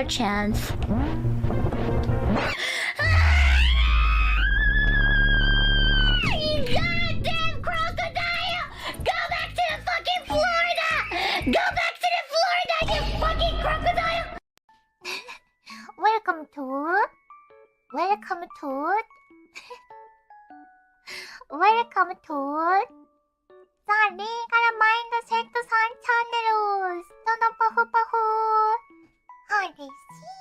chance. You goddamn crocodile! Go back to the fucking Florida! Go back to the Florida, you fucking crocodile! Welcome toสวัสดีกระมังกระเช็คตุซันชาเนลูสต้นปะฮูปะฮูฮอดิซี่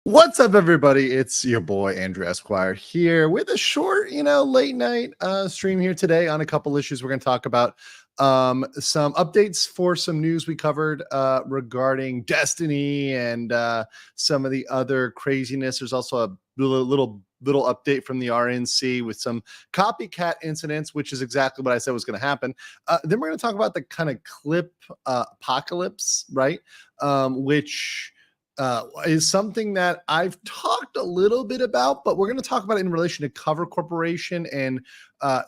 What's up, everybody? It's your boy Andrew Esquire here with a short, late night stream here today on a couple issues. We're going to talk about some updates for some news we covered regarding Destiny and some of the other craziness. There's also a little update from the RNC with some copycat incidents, which is exactly what I said was going to happen. Then we're going to talk about the kind of Clip-pocalypse, right? Which is something that I've talked a little bit about, but we're going to talk about it in relation to Cover Corporation and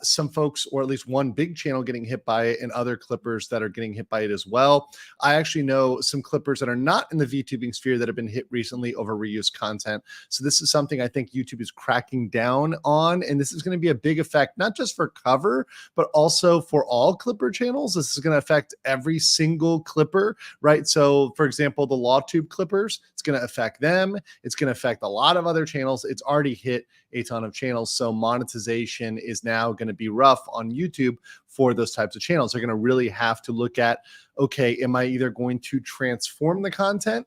some folks, or at least one big channel getting hit by it, and other clippers that are getting hit by it as well. I actually know some clippers that are not in the VTubing sphere that have been hit recently over reused content. So this is something I think YouTube is cracking down on, and this is going to be a big effect, not just for Cover, but also for all clipper channels. This is going to affect every single clipper, right? So for example, the LawTube clippers, it's going to affect them. It's going to affect a lot of other channels. It's already hit a ton of channels. So monetization is now going to be rough on YouTube for those types of channels. They're going to really have to look at, okay, am I either going to transform the content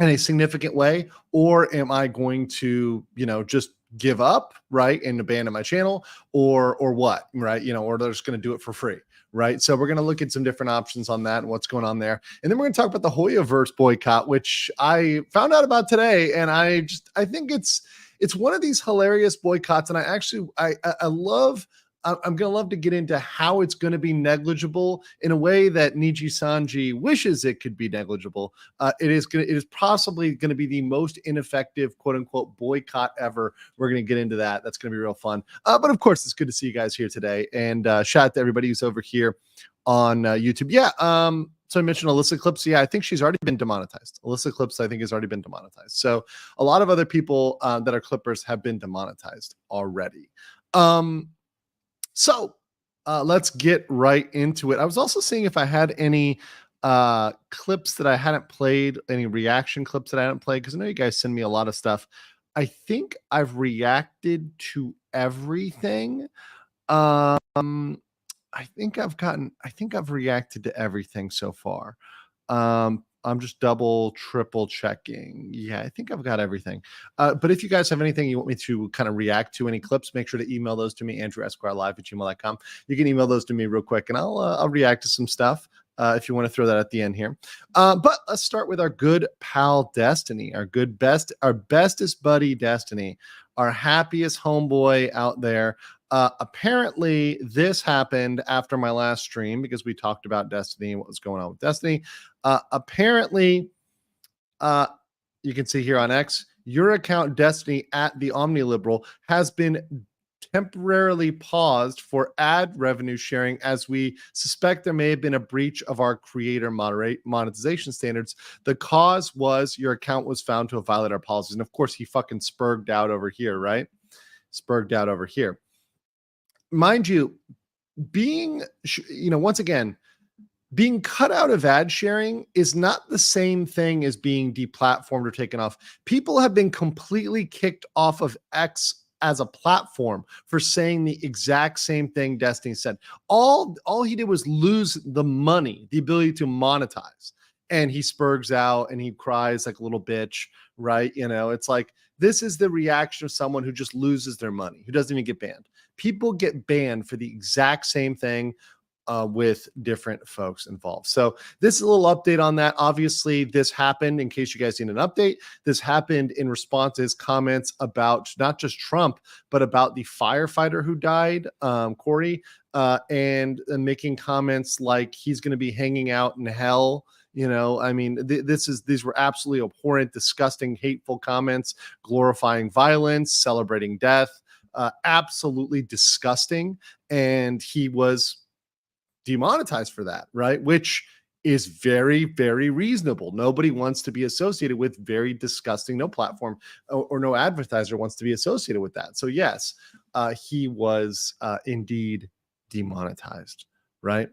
in a significant way, or am I going to, just give up, right, and abandon my channel, or what, right? Or they're just going to do it for free, right? So we're going to look at some different options on that and what's going on there. And then we're going to talk about the Hoyoverse boycott, which I found out about today. And I think it's one of these hilarious boycotts. And I'm going to love to get into how it's going to be negligible in a way that Niji Sanji wishes it could be negligible. It is possibly going to be the most ineffective, quote unquote, boycott ever. We're going to get into that. That's going to be real fun. But of course, it's good to see you guys here today. And shout out to everybody who's over here on YouTube. Yeah. So I mentioned Alyssa Clips. Yeah, I think she's already been demonetized. Alyssa Clips, I think, has already been demonetized. So a lot of other people that are clippers have been demonetized already. So let's get right into it. I was also seeing if I had any clips that I hadn't played, any reaction clips that I hadn't played, because I know you guys send me a lot of stuff. I think I've reacted to everything. I think I've reacted to everything so far. I'm just triple checking. Yeah, I think I've got everything. But if you guys have anything you want me to kind of react to, any clips, make sure to email those to me, andrewesquirelive@gmail.com. You can email those to me real quick, and I'll react to some stuff if you want to throw that at the end here. But let's start with our good pal Destiny, our bestest buddy Destiny, our happiest homeboy out there. Apparently this happened after my last stream because we talked about Destiny and what was going on with Destiny. Apparently, you can see here on X, your account Destiny at the OmniLiberal has been temporarily paused for ad revenue sharing, as we suspect there may have been a breach of our creator monetization standards. The cause was your account was found to have violated our policies. And of course, he fucking spurged out over here, right? Spurged out over here. Mind you, once again, being cut out of ad sharing is not the same thing as being deplatformed or taken off. People have been completely kicked off of X as a platform for saying the exact same thing Destiny said. All he did was lose the money, the ability to monetize. And he spurgs out and he cries like a little bitch, right? It's like, this is the reaction of someone who just loses their money, who doesn't even get banned. People get banned for the exact same thing with different folks involved. So this is a little update on that. Obviously, this happened, in case you guys need an update, this happened in response to his comments about not just Trump, but about the firefighter who died, Corey, and making comments like he's going to be hanging out in hell. These were absolutely abhorrent, disgusting, hateful comments, glorifying violence, celebrating death, absolutely disgusting. And he was demonetized for that, right? Which is very, very reasonable. Nobody wants to be associated with very disgusting, no platform or no advertiser wants to be associated with that. So yes, he was indeed demonetized, right?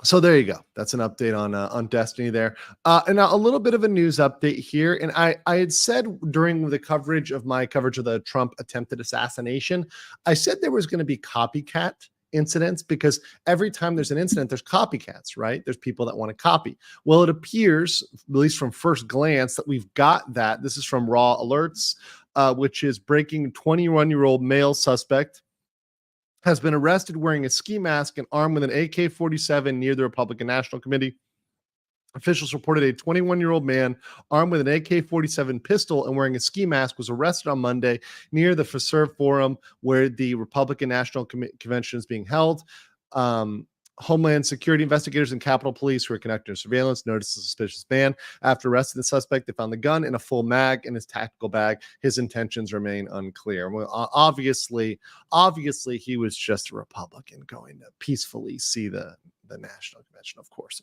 So there you go. That's an update on Destiny there. And now a little bit of a news update here. And I had said during the coverage of my coverage of the Trump attempted assassination, I said there was going to be copycat incidents because every time there's an incident, there's copycats, right? There's people that want to copy. Well, it appears, at least from first glance, that we've got that. This is from Raw Alerts, which is breaking 21-year-old male suspect has been arrested wearing a ski mask and armed with an AK-47 near the Republican National Committee. Officials reported a 21-year-old man armed with an AK-47 pistol and wearing a ski mask was arrested on Monday near the Fiserv Forum where the Republican National Convention is being held. Homeland Security investigators and Capitol Police who are conducting surveillance noticed a suspicious man. After arresting the suspect, they found the gun and a full mag in his tactical bag. His intentions remain unclear. Well, obviously, he was just a Republican going to peacefully see the National Convention, of course.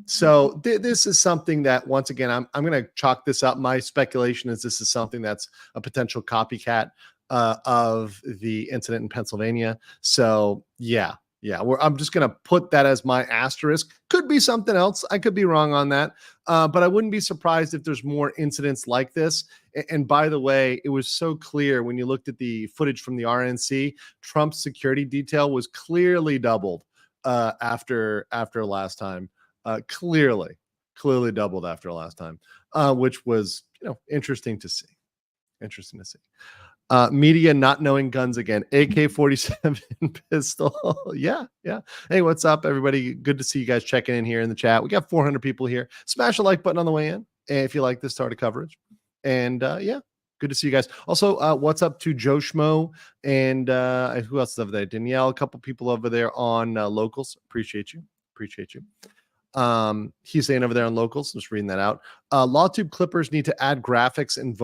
So this is something that, once again, I'm going to chalk this up. My speculation is this is something that's a potential copycat of the incident in Pennsylvania. So yeah, I'm just going to put that as my asterisk. Could be something else. I could be wrong on that. But I wouldn't be surprised if there's more incidents like this. And by the way, it was so clear when you looked at the footage from the RNC, Trump's security detail was clearly doubled after last time. Clearly doubled after last time, which was, interesting to see. Media not knowing guns again. AK-47 pistol. Yeah. Hey, what's up, everybody? Good to see you guys checking in here in the chat. We got 400 people here. Smash a like button on the way in if you like this start of coverage. And good to see you guys. Also, what's up to Joe Schmo and who else is over there? Danielle, a couple people over there on Locals. Appreciate you. He's saying over there on Locals, just reading that out. LawTube clippers need to add graphics and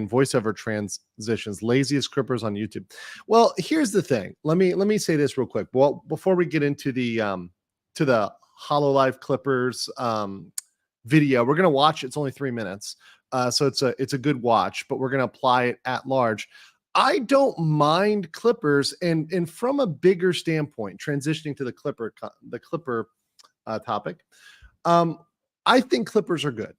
voiceover transitions. Laziest clippers on YouTube. Well, here's the thing. Let me say this real quick. Well, before we get into the Hololive clippers video, we're gonna watch. It's only 3 minutes, so it's a good watch. But we're gonna apply it at large. I don't mind clippers, and from a bigger standpoint, transitioning to the clipper topic. I think clippers are good.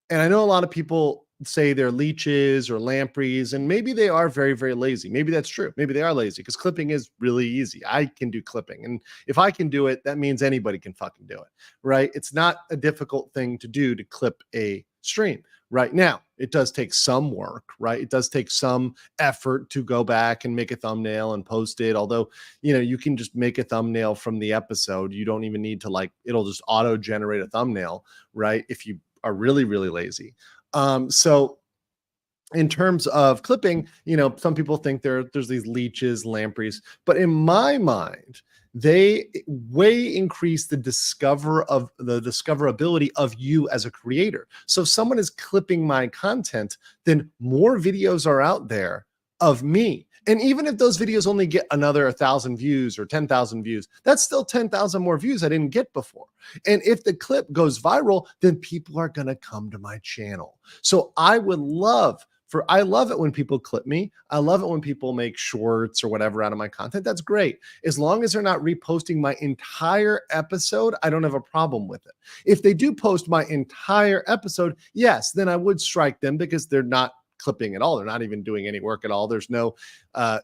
And I know a lot of people say they're leeches or lampreys, and maybe they are very, very lazy. Maybe that's true. Maybe they are lazy because clipping is really easy. I can do clipping. And if I can do it, that means anybody can fucking do it, right? It's not a difficult thing to do to clip a stream. Right now, it does take some work, right? It does take some effort to go back and make a thumbnail and post it. Although, you can just make a thumbnail from the episode. You don't even need to it'll just auto generate a thumbnail, right? If you are really, really lazy. So in terms of clipping, some people think there's these leeches, lampreys, but in my mind, they way increase the discoverability of you as a creator. So if someone is clipping my content, then more videos are out there of me. And even if those videos only get another 1,000 views or 10,000 views, that's still 10,000 more views I didn't get before. And if the clip goes viral, then people are going to come to my channel. So I love it when people clip me. I love it when people make shorts or whatever out of my content. That's great. As long as they're not reposting my entire episode, I don't have a problem with it. If they do post my entire episode, yes, then I would strike them because they're not clipping at all. They're not even doing any work at all. There's no,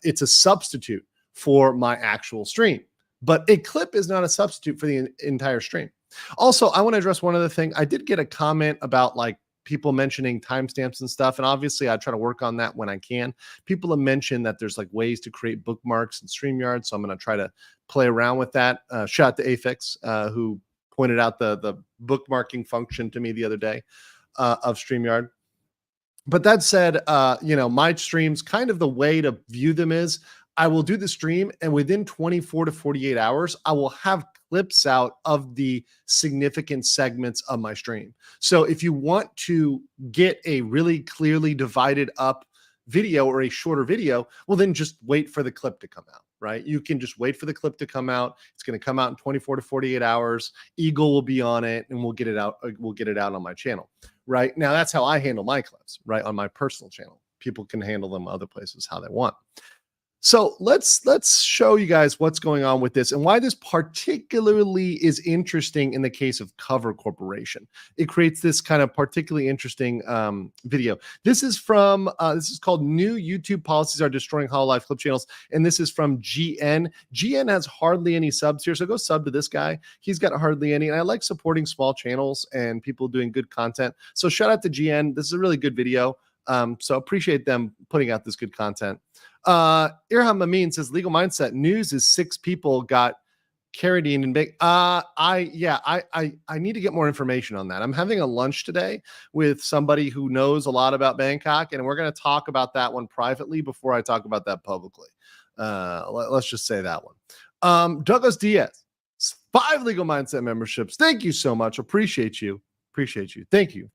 it's a substitute for my actual stream. But a clip is not a substitute for the entire stream. Also, I want to address one other thing. I did get a comment about people mentioning timestamps and stuff. And obviously I try to work on that when I can. People have mentioned that there's ways to create bookmarks in StreamYard. So I'm going to try to play around with that. Shout out to Afix, who pointed out the bookmarking function to me the other day of StreamYard. But that said, my streams, kind of the way to view them is I will do the stream, and within 24 to 48 hours, I will have clips out of the significant segments of my stream. So if you want to get a really clearly divided up video or a shorter video, well, then just wait for the clip to come out, right? You can just wait for the clip to come out. It's going to come out in 24 to 48 hours. Eagle will be on it, and we'll get it out. We'll get it out on my channel, right? Now that's how I handle my clips, right? On my personal channel. People can handle them other places how they want. So let's show you guys what's going on with this and why this particularly is interesting in the case of Cover Corporation. It creates this kind of particularly interesting video. This is from this is called New YouTube Policies Are Destroying Hololive Clip Channels, and this is from GN. GN has hardly any subs here, so go sub to this guy. He's got hardly any, and I like supporting small channels and people doing good content. So shout out to GN. This is a really good video. So appreciate them putting out this good content. Irham Amin says legal mindset news is 6 people got carried in big. I need to get more information on that. I'm having a lunch today with somebody who knows a lot about Bangkok, and we're going to talk about that one privately before I talk about that publicly. Let's just say that one. Douglas Diaz, 5 legal mindset memberships. Thank you so much. Appreciate you. Thank you,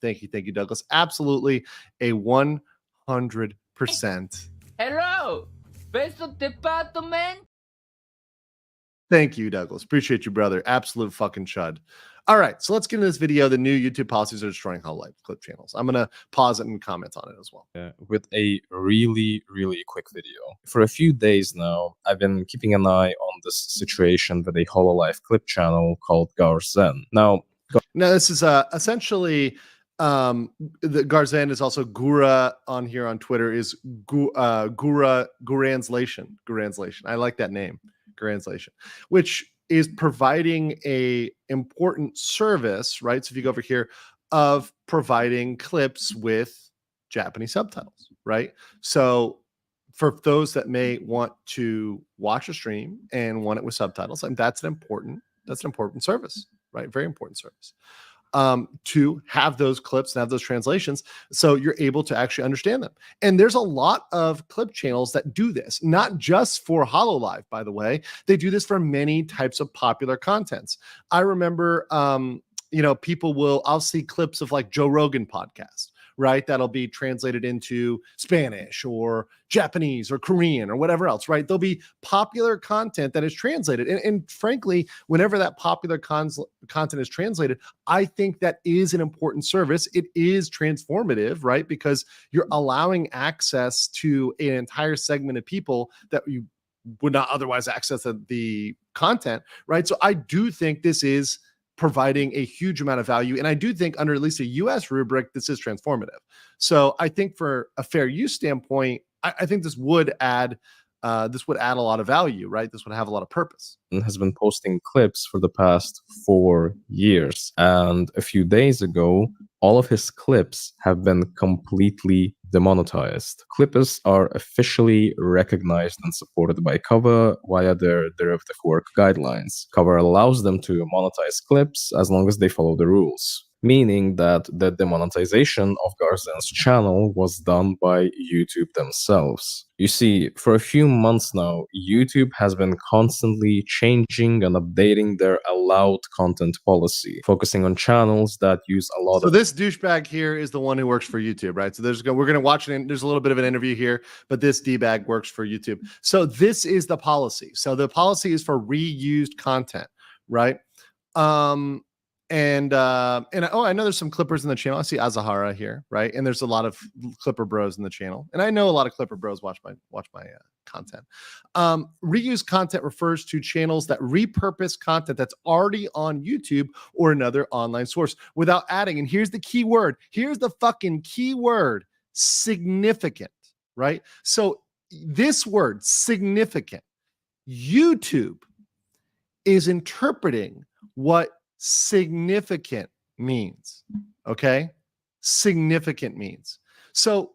Douglas. Absolutely a 100%. Hello, beso de pato, man. Thank you, Douglas. Appreciate you, brother. Absolute fucking chud. All right, so let's get into this video. The new YouTube policies are destroying Hololive clip channels. I'm gonna pause it and comment on it as well. With a really quick video. For a few days now, I've been keeping an eye on this situation with a Hololive clip channel called Garzen. Now, this is essentially the Garzen is also Gura on here on Twitter is Guranslation. I like that name, Guranslation, which is providing a important service, right? So if you go over here of providing clips with Japanese subtitles, right? So for those that may want to watch a stream and want it with subtitles, and that's an important service, right? Very important service. To have those clips and have those translations so you're able to actually understand them. And there's a lot of clip channels that do this, not just for Hololive, by the way. They do this for many types of popular contents. I remember, I'll see clips of like Joe Rogan podcast, right? That'll be translated into Spanish or Japanese or Korean or whatever else, right? There'll be popular content that is translated. And frankly, whenever that popular content is translated, I think that is an important service. It is transformative, right? Because you're allowing access to an entire segment of people that you would not otherwise access the content, right? So I do think this is providing a huge amount of value. And I do think under at least a US rubric, this is transformative. So I think for a fair use standpoint, I think this would add a lot of value, right? This would have a lot of purpose. And has been posting clips for the past 4 years. And a few days ago, all of his clips have been completely demonetized. Clippers are officially recognized and supported by Cover via their derivative work guidelines. Cover allows them to monetize clips as long as they follow the rules, meaning that the demonetization of Garzen's channel was done by YouTube themselves. You see, for a few months now, YouTube has been constantly changing and updating their allowed content policy, focusing on channels that use a lot of... So this douchebag here is the one who works for YouTube, right? So we're going to watch it. There's a little bit of an interview here, but this D-bag works for YouTube. So this is the policy. So the policy is for reused content, right? And I know there's some clippers in the channel. I see Azahara here, right? And there's a lot of Clipper bros in the channel, and I know a lot of Clipper bros watch my content. Reuse content refers to channels that repurpose content that's already on YouTube or another online source without adding. And here's the key word. Here's the fucking key word: significant, right? So this word, significant, YouTube is interpreting what significant means. Okay, significant means. So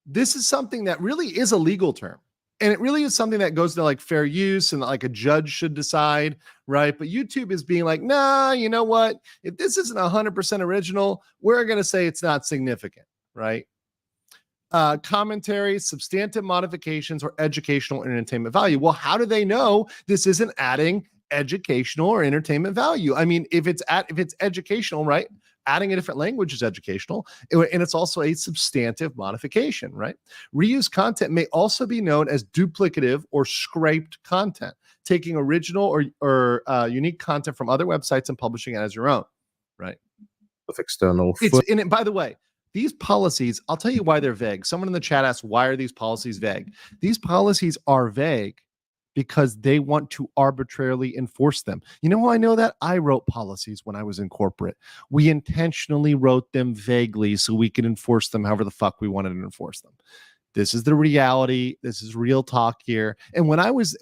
this is something that really is a legal term, and it really is something that goes to like fair use and like a judge should decide, right? But YouTube is being like, nah, you know what, if this isn't 100% original, we're going to say it's not significant, right? Commentary, substantive modifications, or educational and entertainment value. Well, how do they know this isn't adding educational or entertainment value? I mean, if it's educational, right? adding a different language is educational, and it's also a substantive modification, right? Reused content may also be known as duplicative or scraped content, taking original or unique content from other websites and publishing it as your own, right? With external And by the way, these policies, I'll tell you why they're vague. Someone in the chat asked, why are these policies vague? These policies are vague because they want to arbitrarily enforce them. You know how I know that? I wrote policies when I was in corporate. We intentionally wrote them vaguely so we could enforce them however the fuck we wanted to enforce them. This is the reality. This is real talk here. And when I was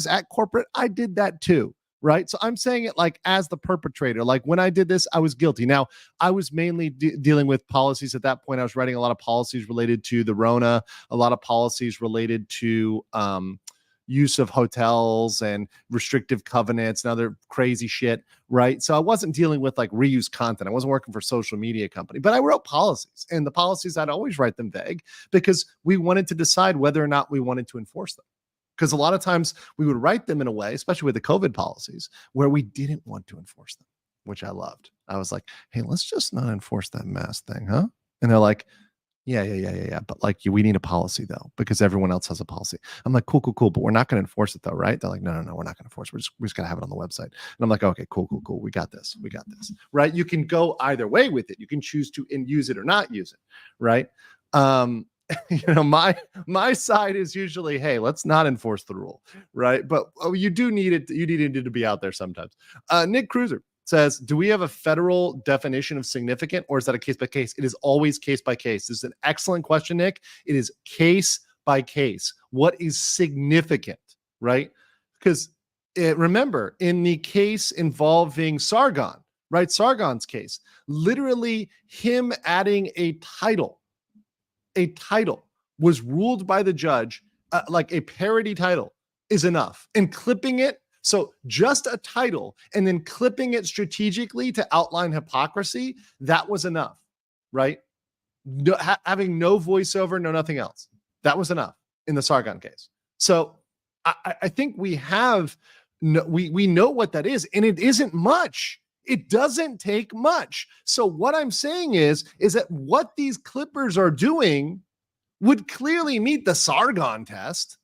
at corporate, I did that too. Right. So I'm saying it like as the perpetrator, like when I did this, I was guilty. Now, I was mainly dealing with policies at that point. I was writing a lot of policies related to the Rona, a lot of policies related to use of hotels and restrictive covenants and other crazy shit. Right. So I wasn't dealing with like reuse content. I wasn't working for a social media company, but I wrote policies, and the policies, I'd always write them vague because we wanted to decide whether or not we wanted to enforce them. Because a lot of times we would write them in a way, especially with the COVID policies, where we didn't want to enforce them, which I loved. I was like, hey, let's just not enforce that mask thing, huh? And they're like, yeah. But like, we need a policy though, because everyone else has a policy. I'm like, cool. But we're not going to enforce it though, right? They're like, no, we're not going to enforce it. We're just going to have it on the website. And I'm like, okay, cool. We got this, right? You can go either way with it. You can choose to use it or not use it, right? My side is usually, hey, let's not enforce the rule, right? But you do need it. You need it to be out there sometimes. Nick Cruiser says, do we have a federal definition of significant, or is that a case by case? It is always case by case. This is an excellent question, Nick. It is case by case. What is significant, right? Because remember, in the case involving Sargon, right? Sargon's case, literally him adding a title was ruled by the judge, like a parody title is enough, and clipping it. So just a title and then clipping it strategically to outline hypocrisy, that was enough, right? No, having no voiceover, no nothing else. That was enough in the Sargon case. So I think we know what that is, and it isn't much. It doesn't take much. So what I'm saying is that what these clippers are doing would clearly meet the Sargon test,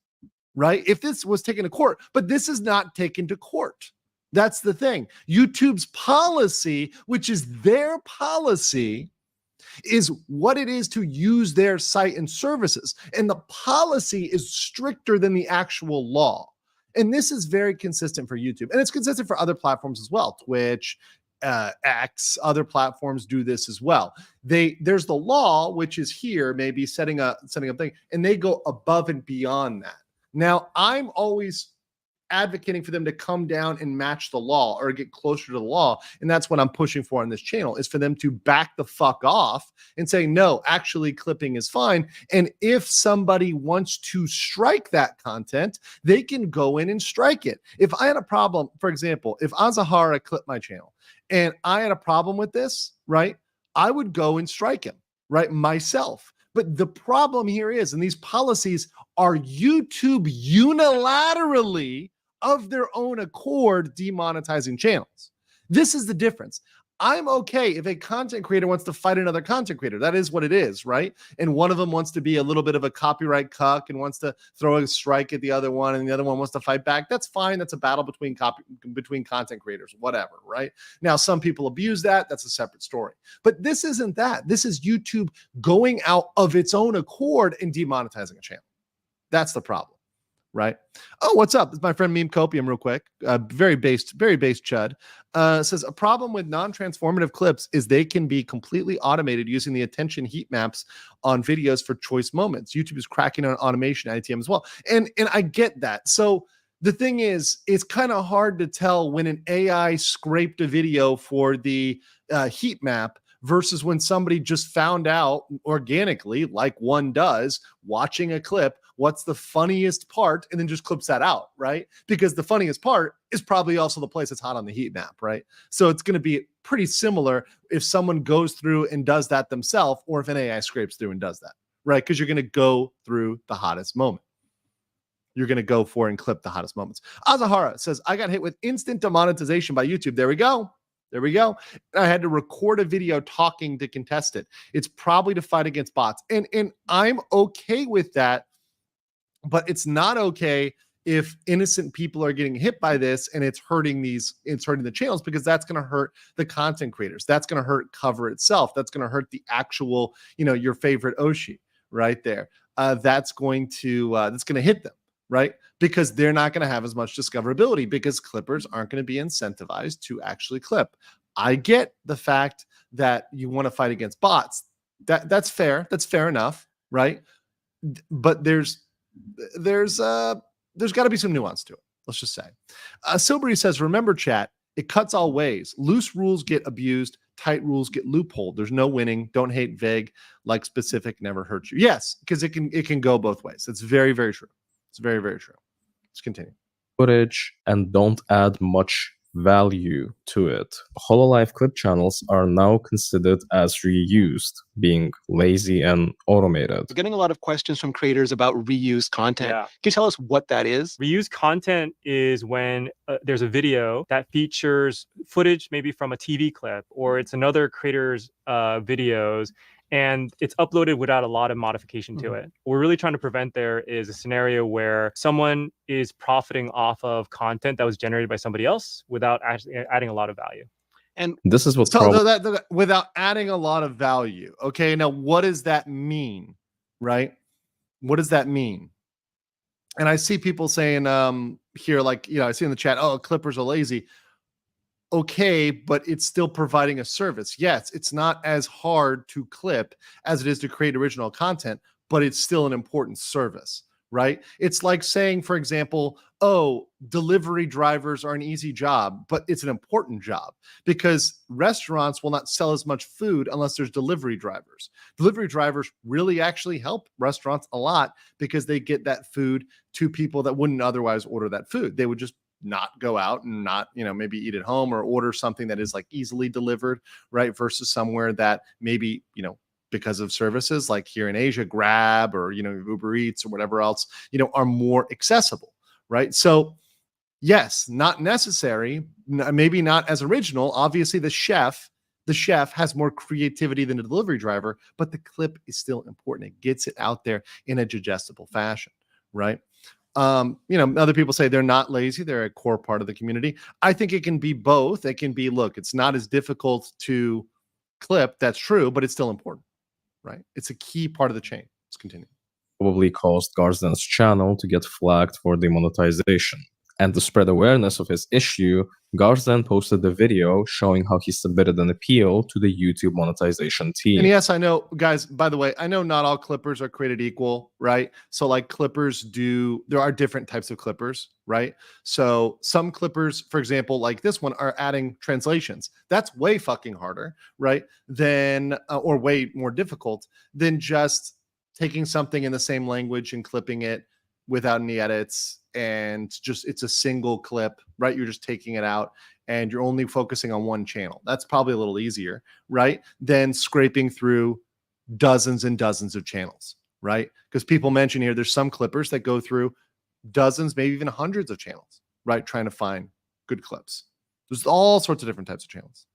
right? If this was taken to court, but this is not taken to court. That's the thing. YouTube's policy, which is their policy, is what it is to use their site and services. And the policy is stricter than the actual law. And this is very consistent for YouTube. And it's consistent for other platforms as well. Twitch, X, other platforms do this as well. There's the law, which is here, maybe setting up thing, and they go above and beyond that. Now, I'm always advocating for them to come down and match the law or get closer to the law. And that's what I'm pushing for on this channel, is for them to back the fuck off and say, no, actually clipping is fine. And if somebody wants to strike that content, they can go in and strike it. If I had a problem, for example, if Azahara clipped my channel and I had a problem with this, right, I would go and strike him, right, myself. But the problem here is, and these policies are YouTube unilaterally of their own accord demonetizing channels. This is the difference. I'm okay if a content creator wants to fight another content creator. That is what it is, right? And one of them wants to be a little bit of a copyright cuck and wants to throw a strike at the other one, and the other one wants to fight back. That's fine. That's a battle between content creators, whatever, right? Now, some people abuse that. That's a separate story. But this isn't that. This is YouTube going out of its own accord and demonetizing a channel. That's the problem. Right? Oh, what's up? It's my friend Meme Copium, real quick. Very based chud. Says a problem with non-transformative clips is they can be completely automated using the attention heat maps on videos for choice moments. YouTube is cracking on automation at ATM as well. And I get that. So the thing is, it's kind of hard to tell when an AI scraped a video for the heat map versus when somebody just found out organically, like one does, watching a clip, what's the funniest part, and then just clips that out, right? Because the funniest part is probably also the place that's hot on the heat map, right? So it's going to be pretty similar if someone goes through and does that themselves, or if an AI scrapes through and does that, right? Because you're going to go through the hottest moment. You're going to go for and clip the hottest moments. Azahara says, I got hit with instant demonetization by YouTube. There we go. There we go. I had to record a video talking to contest it. It's probably to fight against bots. And I'm okay with that, but it's not okay if innocent people are getting hit by this and it's hurting the channels, because that's going to hurt the content creators. That's going to hurt Cover itself. That's going to hurt the actual, your favorite Oshi right there. That's going to hit them, right? Because they're not going to have as much discoverability, because clippers aren't going to be incentivized to actually clip. I get the fact that you want to fight against bots. That's fair. That's fair enough, right? But there's got to be some nuance to it. Let's just say. Silbury says, remember chat, it cuts all ways. Loose rules get abused. Tight rules get loopholed. There's no winning. Don't hate vague, like specific never hurts you. Yes, because it can go both ways. It's very, very true. It's very, very true. Let's continue. Footage and don't add much value to it. Hololive clip channels are now considered as reused, being lazy and automated. We're getting a lot of questions from creators about reused content. Yeah. Can you tell us what that is? Reused content is when there's a video that features footage maybe from a TV clip, or it's another creator's videos, and it's uploaded without a lot of modification to it. What we're really trying to prevent there is a scenario where someone is profiting off of content that was generated by somebody else without actually adding a lot of value. And this is what without adding a lot of value. Okay, now what does that mean, right? What does that mean? And I see people saying here, like, I see in the chat, oh, clippers are lazy. Okay, but it's still providing a service. Yes, it's not as hard to clip as it is to create original content, but it's still an important service, right? It's like saying, for example, oh, delivery drivers are an easy job, but it's an important job, because restaurants will not sell as much food unless there's delivery drivers. Delivery drivers really actually help restaurants a lot, because they get that food to people that wouldn't otherwise order that food. They would just not go out and not, maybe eat at home or order something that is like easily delivered, right? Versus somewhere that maybe, because of services like here in Asia, Grab or, Uber Eats or whatever else, are more accessible, right? So yes, not necessary, maybe not as original. Obviously the chef has more creativity than a delivery driver, but the clip is still important. It gets it out there in a digestible fashion, right? Other people say they're not lazy. They're a core part of the community. I think it can be both. It can be, look, it's not as difficult to clip. That's true, but it's still important, right? It's a key part of the chain. Let's continue. Probably caused Garzden's channel to get flagged for demonetization. And to spread awareness of his issue, Garzden posted a video showing how he submitted an appeal to the YouTube monetization team. And yes, I know, guys, by the way, I know not all clippers are created equal, right? So like there are different types of clippers, right? So some clippers, for example, like this one, are adding translations. That's way fucking harder, right? Or way more difficult than just taking something in the same language and clipping it without any edits, and just it's a single clip, right? You're just taking it out and you're only focusing on one channel. That's probably a little easier, right? Than scraping through dozens and dozens of channels, right? Because people mention here, there's some clippers that go through dozens, maybe even hundreds of channels, right? Trying to find good clips. There's all sorts of different types of channels.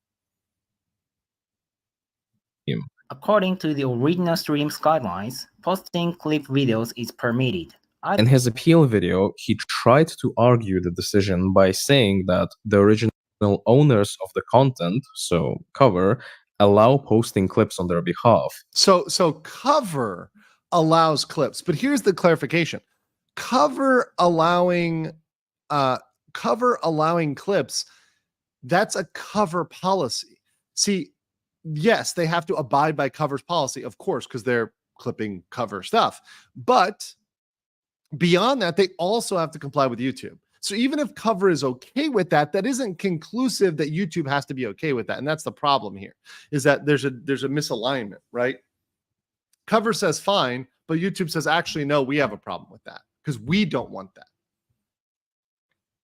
According to the original stream's guidelines, posting clip videos is permitted. In his appeal video, he tried to argue the decision by saying that the original owners of the content, so Cover, allow posting clips on their behalf. So Cover allows clips, but here's the clarification. Cover allowing clips, that's a Cover policy. See, yes, they have to abide by Cover's policy, of course, because they're clipping Cover stuff. But beyond that, they also have to comply with YouTube. So even if Cover is okay with that, that isn't conclusive that YouTube has to be okay with that. And that's the problem here, is that there's a misalignment, right? Cover says fine, but YouTube says, actually, no, we have a problem with that because we don't want that.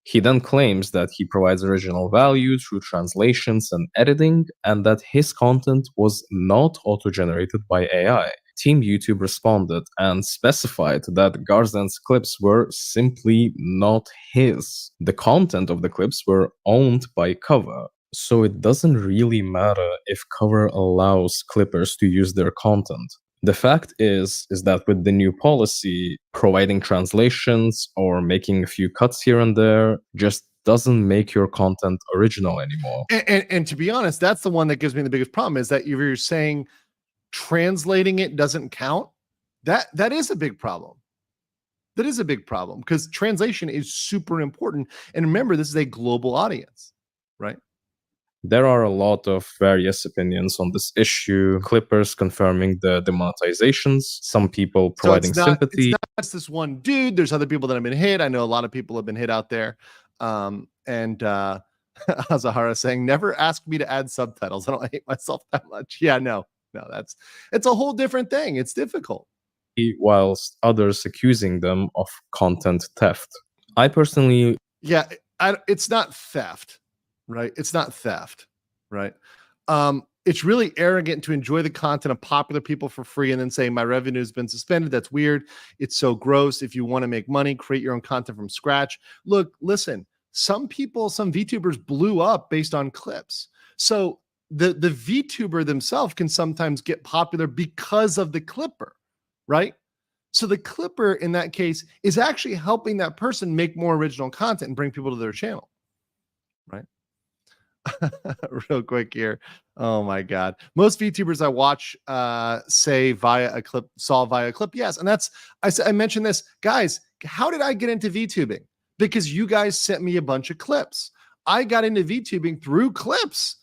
He then claims that he provides original value through translations and editing, and that his content was not auto-generated by AI. Team YouTube responded and specified that Garzden's clips were simply not his. The content of the clips were owned by Cover. So it doesn't really matter if cover allows clippers to use their content. The fact is that with the new policy, providing translations or making a few cuts here and there just doesn't make your content original anymore. And to be honest, that's the one that gives me the biggest problem, is that if you're saying translating it doesn't count, that is a big problem. That is a big problem, because translation is super important. And remember, this is a global audience, right? There are a lot of various opinions on this issue. Clippers confirming the demonetizations, some people providing sympathy. It's not just this one dude. There's other people that have been hit. I know a lot of people have been hit out there. And Azahara saying, never ask me to add subtitles. I don't hate myself that much. Yeah, no, it's a whole different thing. It's difficult. Whilst others accusing them of content theft. I personally... Yeah, it's not theft, right? It's not theft, right? It's really arrogant to enjoy the content of popular people for free and then say, my revenue has been suspended. That's weird. It's so gross. If you want to make money, create your own content from scratch. Look, listen, some VTubers blew up based on clips. So the VTuber themselves can sometimes get popular because of the clipper, right? So the clipper in that case is actually helping that person make more original content and bring people to their channel, right? Real quick here. Oh my God. Most VTubers I watch say saw via a clip. Yes. And I mentioned this, guys. How did I get into VTubing? Because you guys sent me a bunch of clips. I got into VTubing through clips.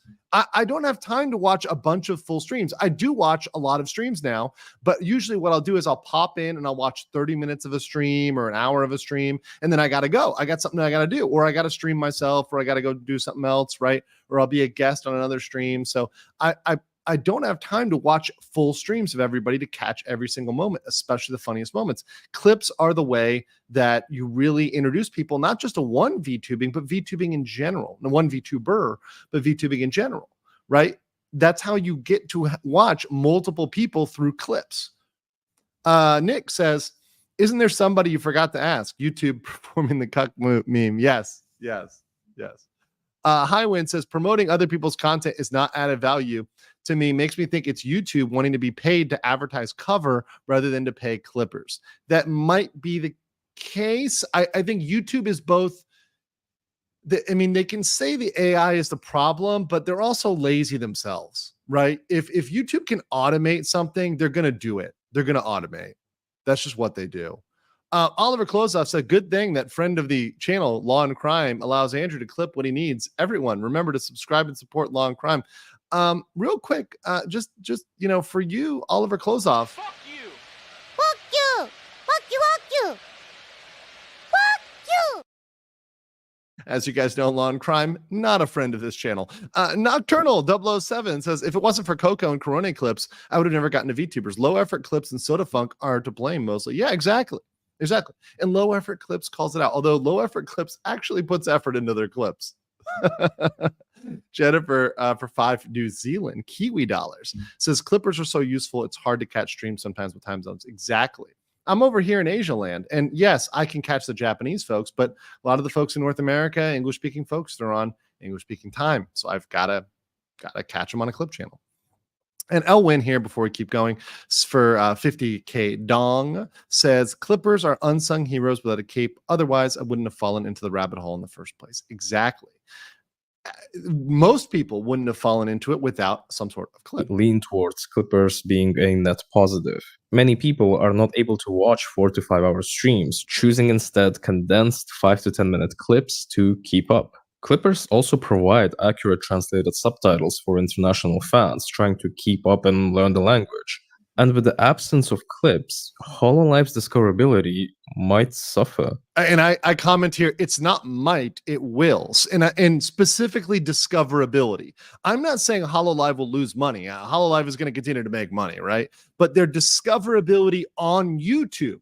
I don't have time to watch a bunch of full streams. I do watch a lot of streams now, but usually what I'll do is I'll pop in and I'll watch 30 minutes of a stream or an hour of a stream, and then I got to go. I got something I got to do, or I got to stream myself, or I got to go do something else, right? Or I'll be a guest on another stream. So I don't have time to watch full streams of everybody to catch every single moment, especially the funniest moments. Clips are the way that you really introduce people, not just to one VTubing, but VTubing in general. No, one VTuber, but VTubing in general, right? That's how you get to watch multiple people through clips. Nick says, isn't there somebody you forgot to ask? YouTube performing the cuck meme. Yes. Highwind says, promoting other people's content is not added value to me. Makes me think it's YouTube wanting to be paid to advertise cover rather than to pay clippers. That might be the case. I think YouTube is both. They can say the AI is the problem, but they're also lazy themselves, right? If YouTube can automate something, they're going to do it. They're going to automate. That's just what they do. Oliver Klozoff said, good thing that friend of the channel, Law and Crime, allows Andrew to clip what he needs. Everyone, remember to subscribe and support Law and Crime. Real quick, just for you, Oliver Klozoff. Fuck you! Fuck you! Fuck you! Fuck you! Fuck you! As you guys know, Law and Crime, not a friend of this channel. Nocturnal 007 says, if it wasn't for Coco and Corona clips, I would have never gotten to VTubers. Low effort clips and Soda Funk are to blame mostly. Yeah, exactly. And low effort clips calls it out. Although low effort clips actually puts effort into their clips. Jennifer for 5 New Zealand Kiwi dollars says, clippers are so useful. It's hard to catch streams sometimes with time zones. Exactly. I'm over here in Asia land, and yes, I can catch the Japanese folks, but a lot of the folks in North America, English speaking folks, they're on English speaking time. So I've got to catch them on a clip channel. And Elwin here, before we keep going, for 50K Dong says, clippers are unsung heroes without a cape. Otherwise, I wouldn't have fallen into the rabbit hole in the first place. Exactly. Most people wouldn't have fallen into it without some sort of clip. Lean towards clippers being a net positive. Many people are not able to watch 4 to 5 hour streams, choosing instead condensed 5 to 10 minute clips to keep up. Clippers also provide accurate translated subtitles for international fans trying to keep up and learn the language. And with the absence of clips, Hololive's discoverability might suffer. And I comment here, it's not might, it wills. And specifically discoverability. I'm not saying Hololive will lose money. Hololive is going to continue to make money, right? But their discoverability on YouTube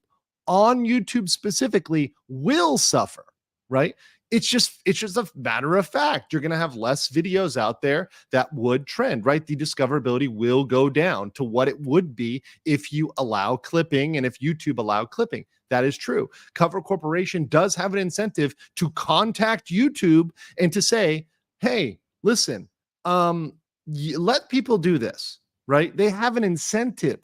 specifically, will suffer, right? It's just a matter of fact. You're going to have less videos out there that would trend, right? The discoverability will go down to what it would be if you allow clipping and if YouTube allowed clipping. That is true. Cover Corporation does have an incentive to contact YouTube and to say, hey, listen, let people do this, right? They have an incentive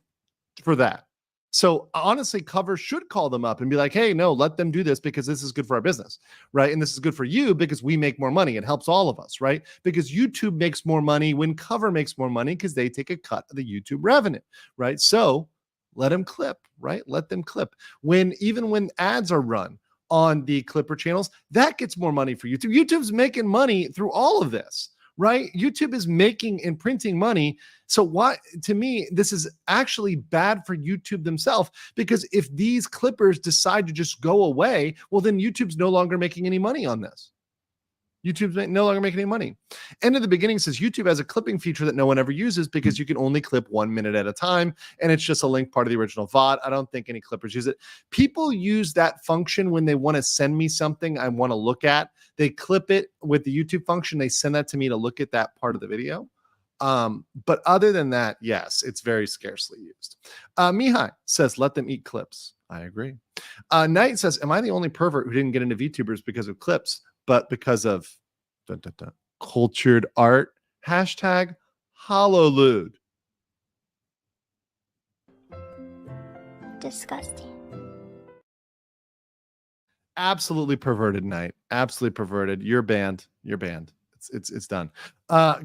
for that. So honestly, Cover should call them up and be like, hey, no, let them do this because this is good for our business, right? And this is good for you because we make more money. It helps all of us, right? Because YouTube makes more money when Cover makes more money because they take a cut of the YouTube revenue, right? So let them clip, right? Let them clip. Even when ads are run on the Clipper channels, that gets more money for YouTube. YouTube's making money through all of this, right? YouTube is making and printing money. So why, to me, this is actually bad for YouTube themselves, because if these clippers decide to just go away, well, then YouTube's no longer making any money on this. YouTube's no longer making any money. End of the beginning says YouTube has a clipping feature that no one ever uses because you can only clip 1 minute at a time, and it's just a link part of the original VOD. I don't think any clippers use it. People use that function when they want to send me something I want to look at. They clip it with the YouTube function. They send that to me to look at that part of the video. But other than that, yes, it's very scarcely used. Mihai says, let them eat clips. I agree. Knight says, am I the only pervert who didn't get into VTubers because of clips, but because of cultured art? Hashtag Hololive. Disgusting. Absolutely perverted, Knight. Absolutely perverted. You're banned. You're banned. It's done.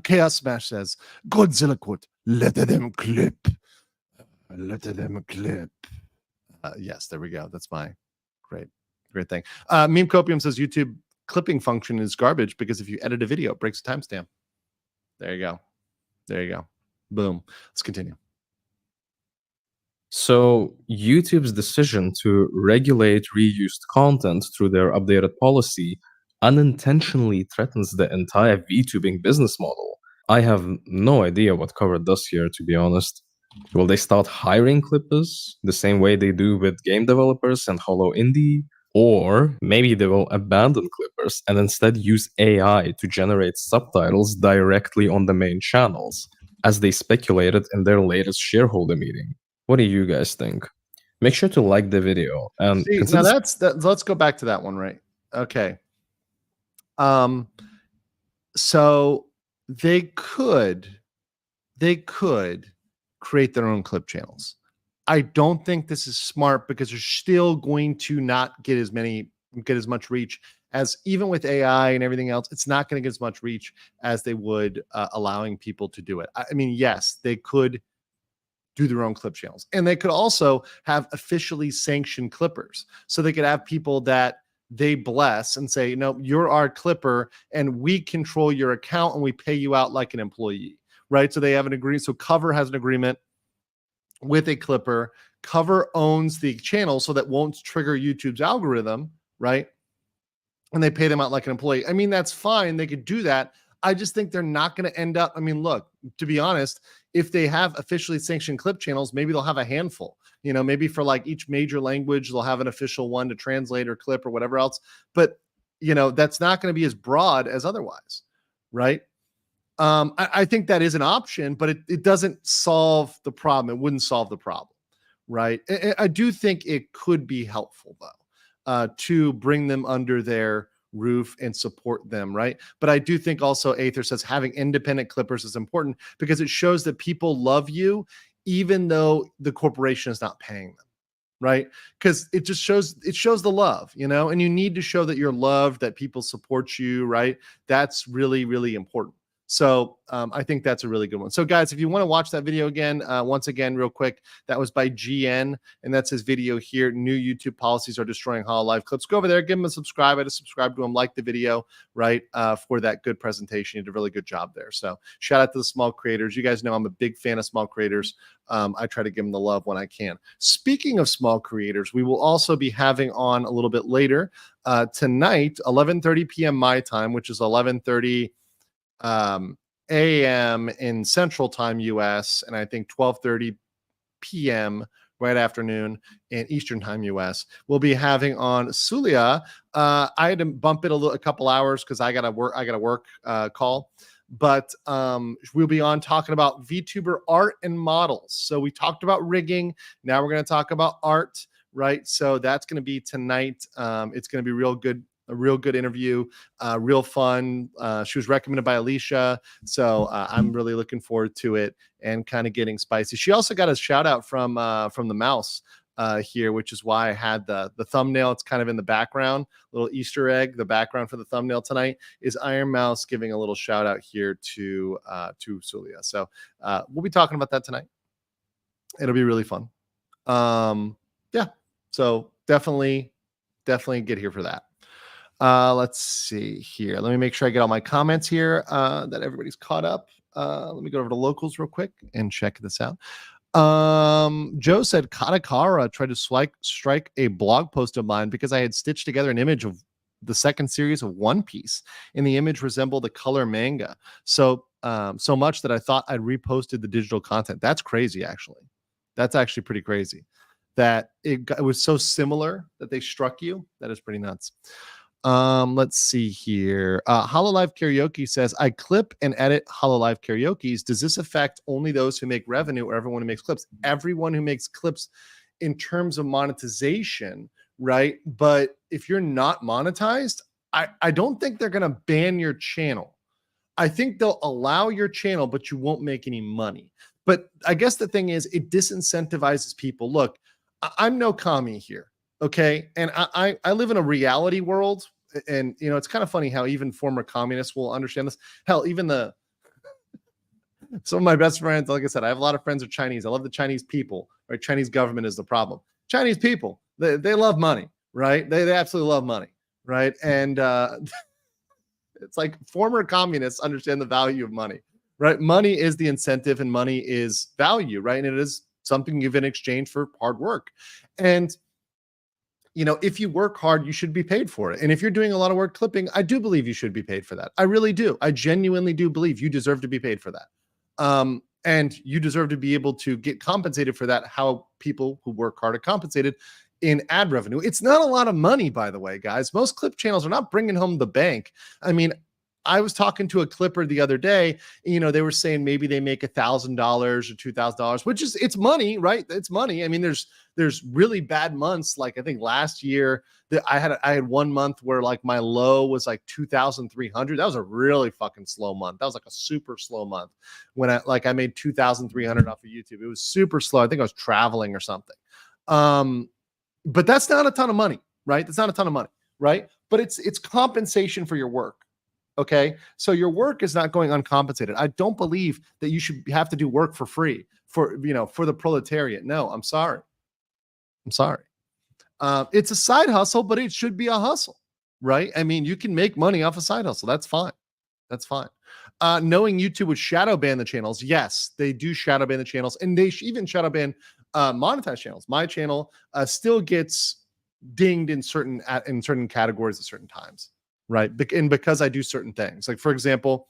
Chaos Smash says, Godzilla quote, let them clip. Let them clip. Yes, there we go. That's my great thing. Meme Copium says YouTube clipping function is garbage because if you edit a video, it breaks a timestamp. There you go. There you go. Boom. Let's continue. So YouTube's decision to regulate reused content through their updated policy unintentionally threatens the entire VTubing business model. I have no idea what Cover does here, to be honest. Will they start hiring clippers the same way they do with game developers and Holo Indie? Or maybe they will abandon clippers and instead use AI to generate subtitles directly on the main channels, as they speculated in their latest shareholder meeting. What do you guys think? Make sure to like the video and now let's go back to that one, right? Okay. So they could create their own clip channels. I don't think this is smart because they're still going to not get as much reach as, even with AI and everything else, it's not going to get as much reach as they would allowing people to do it. I mean, yes, they could do their own clip channels, and they could also have officially sanctioned clippers. So they could have people that they bless and say, no, you're our clipper and we control your account and we pay you out like an employee, right? So they have an agreement. So Cover has an agreement with a clipper. Cover owns the channel, so that won't trigger YouTube's algorithm, right? And they pay them out like an employee. I mean, that's fine. They could do that. I just think they're not going to end up. I mean, look, to be honest, if they have officially sanctioned clip channels, maybe they'll have a handful, maybe for like each major language, they'll have an official one to translate or clip or whatever else. But, that's not going to be as broad as otherwise, right? I think that is an option, but it doesn't solve the problem. It wouldn't solve the problem, right? I do think it could be helpful, though, to bring them under their roof and support them, right? But I do think also Aether says having independent clippers is important because it shows that people love you even though the corporation is not paying them, right? Because it just shows the love, and you need to show that you're loved, that people support you, right? That's really, really important. So I think that's a really good one. So guys, if you want to watch that video again, once again, real quick, that was by GN, and that's his video here. New YouTube policies are destroying Hololive clips. Go over there, give him a subscribe. I just subscribe to him, like the video, right? For that good presentation. You did a really good job there. So shout out to the small creators. You guys know I'm a big fan of small creators. I try to give them the love when I can. Speaking of small creators, we will also be having on a little bit later tonight, 11:30 p.m. my time, which is 11:30 a.m. in Central Time US, and I think 12:30 p.m. right afternoon in Eastern Time US. We'll be having on Sulia. I had to bump it a couple hours because I got a work call, but we'll be on talking about VTuber art and models. So we talked about rigging. Now we're going to talk about art, right? So that's going to be tonight. It's going to be real good A real good interview, real fun. She was recommended by Alicia, so I'm really looking forward to it and kind of getting spicy. She also got a shout out from the mouse here, which is why I had the thumbnail. It's kind of in the background, little Easter egg. The background for the thumbnail tonight is Iron Mouse giving a little shout out here to Sulia. So we'll be talking about that tonight. It'll be really fun. Yeah, so definitely get here for that. Let's see here. Let me make sure I get all my comments here that everybody's caught up. Let me go over to locals real quick and check this out. Joe said Katakara tried to strike a blog post of mine because I had stitched together an image of the second series of One Piece, and the image resembled a color manga. So much that I thought I'd reposted the digital content. That's crazy, actually. That's actually pretty crazy. That it was so similar that they struck you. That is pretty nuts. Let's see here. Hololive Karaoke says, I clip and edit Hololive Karaoke's. Does this affect only those who make revenue or everyone who makes clips? Everyone who makes clips in terms of monetization, right? But if you're not monetized, I don't think they're going to ban your channel. I think they'll allow your channel, but you won't make any money. But I guess the thing is, it disincentivizes people. Look, I'm no commie here, okay? And I live in a reality world, and you know it's kind of funny how even former communists will understand this. Hell, even some of my best friends, like I said, I have a lot of friends who are Chinese. I love the Chinese people, right? Chinese government is the problem. Chinese people, they love money, right? They absolutely love money, right? And it's like former communists understand the value of money, right? Money is the incentive and money is value, right? And it is something you give in exchange for hard work. And, you know, if you work hard, you should be paid for it. And if you're doing a lot of work clipping, I do believe you should be paid for that. I really do. I genuinely do believe you deserve to be paid for that. And you deserve to be able to get compensated for that, how people who work hard are compensated in ad revenue. It's not a lot of money, by the way, guys. Most clip channels are not bringing home the bank. I mean, I was talking to a clipper the other day, you know, they were saying maybe they make $1,000 or $2,000, which is, it's money, right? It's money. I mean, there's really bad months. Like I think last year that I had 1 month where like my low was like 2,300. That was a really fucking slow month. That was like a super slow month when I made 2,300 off of YouTube. It was super slow. I think I was traveling or something. But that's not a ton of money, right? That's not a ton of money, right? But it's compensation for your work. Okay, so your work is not going uncompensated. I don't believe that you should have to do work for free for the proletariat. No, I'm sorry. It's a side hustle, but it should be a hustle, right? I mean, you can make money off a side hustle. That's fine. Knowing YouTube would shadow ban the channels. Yes, they do shadow ban the channels, and they even shadow ban monetized channels. My channel still gets dinged in certain categories at certain times. Right. And because I do certain things, like, for example,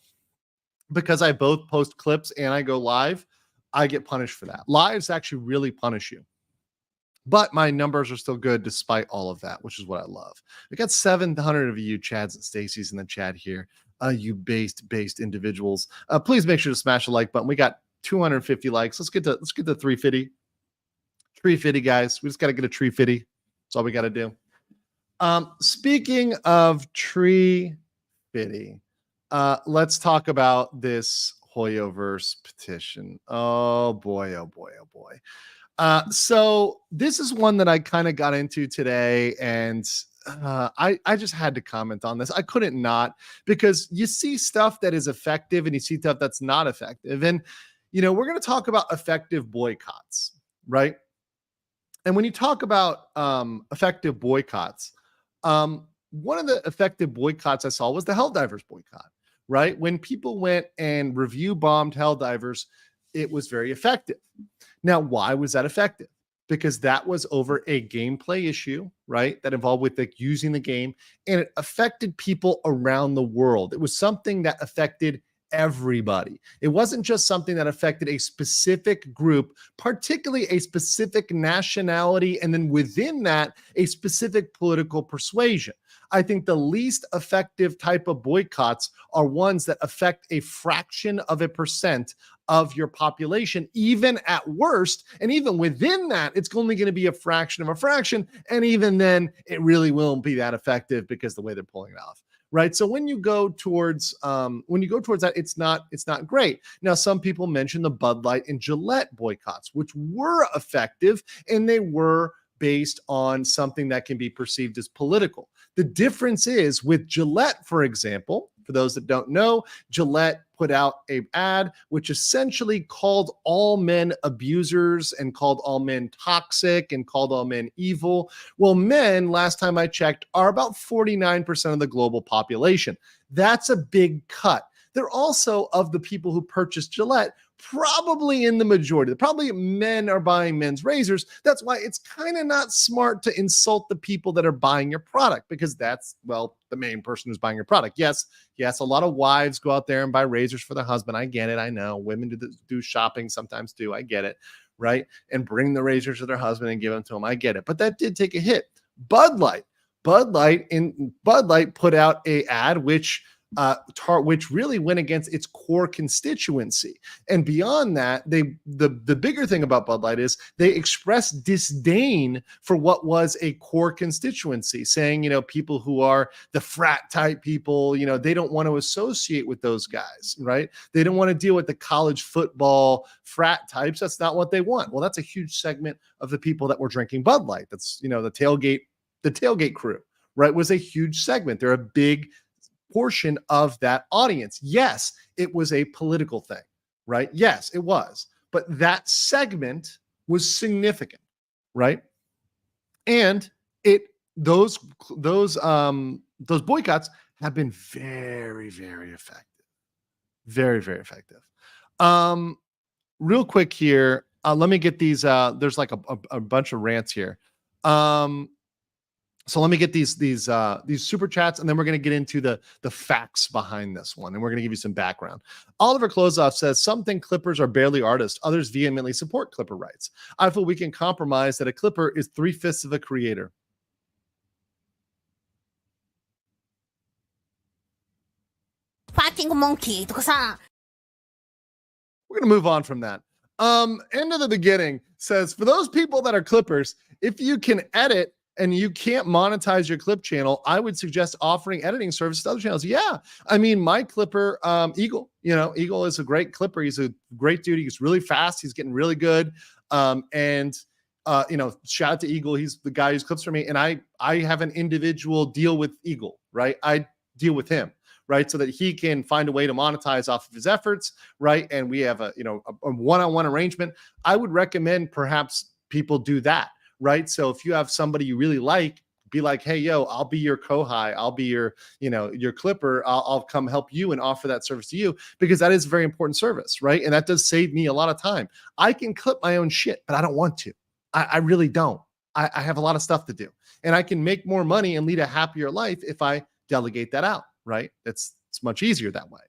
because I both post clips and I go live, I get punished for that. Lives actually really punish you. But my numbers are still good despite all of that, which is what I love. We got 700 of you, Chads and Stacy's in the chat here. You based individuals. Please make sure to smash the like button. We got 250 likes. Let's get to 350. 350, guys. We just got to get a 350. That's all we got to do. Speaking of tree fitty, let's talk about this Hoyoverse petition. Oh boy. So this is one that I kind of got into today, and I just had to comment on this. I couldn't not, because you see stuff that is effective and you see stuff that's not effective. And, you know, we're going to talk about effective boycotts, right? And when you talk about effective boycotts, one of the effective boycotts I saw was the Helldivers boycott, right? When people went and review bombed Helldivers, it was very effective. Now, why was that effective? Because that was over a gameplay issue, right? That involved with using the game, and it affected people around the world. It was something that affected everybody. It wasn't just something that affected a specific group, particularly a specific nationality, and then within that, a specific political persuasion. I think the least effective type of boycotts are ones that affect a fraction of a percent of your population, even at worst. And even within that, it's only going to be a fraction of a fraction. And even then, it really won't be that effective because the way they're pulling it off. Right. So when you go towards that, it's not great. Now, some people mention the Bud Light and Gillette boycotts, which were effective, and they were based on something that can be perceived as political. The difference is with Gillette, for example, for those that don't know, Gillette put out an ad which essentially called all men abusers and called all men toxic and called all men evil. Well, men, last time I checked, are about 49% of the global population. That's a big cut. They're also, of the people who purchased Gillette, probably in the majority. Probably men are buying men's razors. That's why it's kind of not smart to insult the people that are buying your product, because that's, well, the main person who's buying your product. Yes, a lot of wives go out there and buy razors for their husband. I get it. I know women do shopping sometimes too. I get it, right? And bring the razors to their husband and give them to them. I get it. But that did take a hit. Bud Light put out a ad which really went against its core constituency. And beyond that, the bigger thing about Bud Light is they expressed disdain for what was a core constituency, saying, people who are the frat type people, they don't want to associate with those guys, right? They don't want to deal with the college football frat types. That's not what they want. Well, that's a huge segment of the people that were drinking Bud Light. That's, the tailgate crew, right? Was a huge segment. They're a big portion of that audience. Yes, it was a political thing, right? Yes, it was. But that segment was significant, right? And those boycotts have been very, very effective. Very, very effective. Real quick here, let me get these. There's like a bunch of rants here. So let me get these super chats, and then we're going to get into the facts behind this one, and we're going to give you some background. Oliver Klozoff says, some think Clippers are barely artists. Others vehemently support Clipper rights. I feel we can compromise that a Clipper is 3/5 of a creator. Fighting monkey とかさ。 We're going to move on from that. End of the beginning says, for those people that are Clippers, if you can edit and you can't monetize your clip channel, I would suggest offering editing services to other channels. Yeah. I mean, my Clipper, Eagle, Eagle is a great Clipper. He's a great dude. He's really fast. He's getting really good. Shout out to Eagle. He's the guy who's clips for me. And I have an individual deal with Eagle, right? I deal with him, right? So that he can find a way to monetize off of his efforts, right? And we have a one-on-one arrangement. I would recommend perhaps people do that. Right. So if you have somebody you really like, be like, hey, yo, I'll be your co-hi. I'll be your Clipper. I'll come help you and offer that service to you, because that is a very important service. Right. And that does save me a lot of time. I can clip my own shit, but I don't want to. I really don't. I have a lot of stuff to do, and I can make more money and lead a happier life if I delegate that out. Right. It's much easier that way.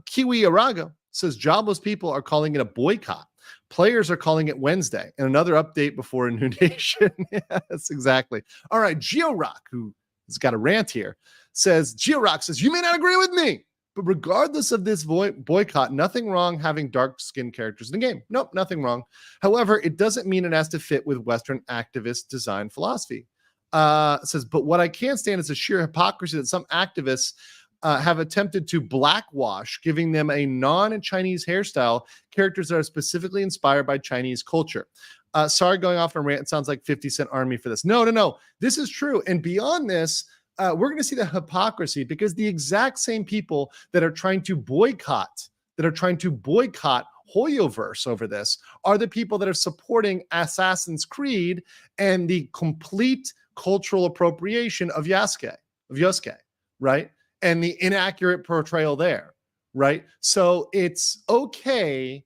Kiwi Arago says jobless people are calling it a boycott. Players are calling it Wednesday, and another update before a new nation. Yes, exactly. All right. GeoRock, who has got a rant here, says, you may not agree with me, but regardless of this boycott, nothing wrong having dark-skinned characters in the game. Nope, nothing wrong. However, it doesn't mean it has to fit with Western activist design philosophy. Says, but what I can't stand is the sheer hypocrisy that some activists have attempted to blackwash, giving them a non-Chinese hairstyle, characters that are specifically inspired by Chinese culture. Sorry, going off on a rant. It sounds like 50 Cent Army for this. No. This is true. And beyond this, we're going to see the hypocrisy, because the exact same people that are trying to boycott Hoyoverse over this are the people that are supporting Assassin's Creed and the complete cultural appropriation of Yosuke, right? And the inaccurate portrayal there, right? So it's okay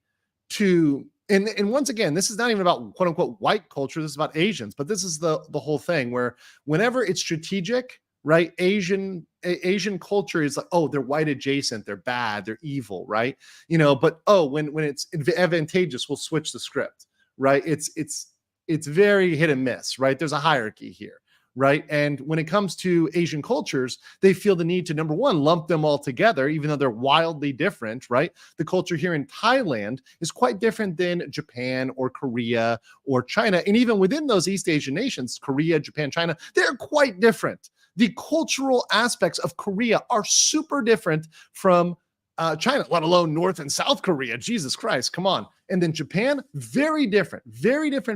to, and once again, this is not even about quote unquote white culture. This is about Asians, but this is the whole thing where whenever it's strategic, right? Asian culture is like, oh, they're white adjacent, they're bad, they're evil, right? But when it's advantageous, we'll switch the script, right? It's very hit and miss, right? There's a hierarchy here, right? And when it comes to Asian cultures, they feel the need to, number one, lump them all together, even though they're wildly different, right? The culture here in Thailand is quite different than Japan or Korea or China. And even within those East Asian nations, Korea, Japan, China, they're quite different. The cultural aspects of Korea are super different from China, let alone North and South Korea. Jesus Christ, come on. And then Japan, very different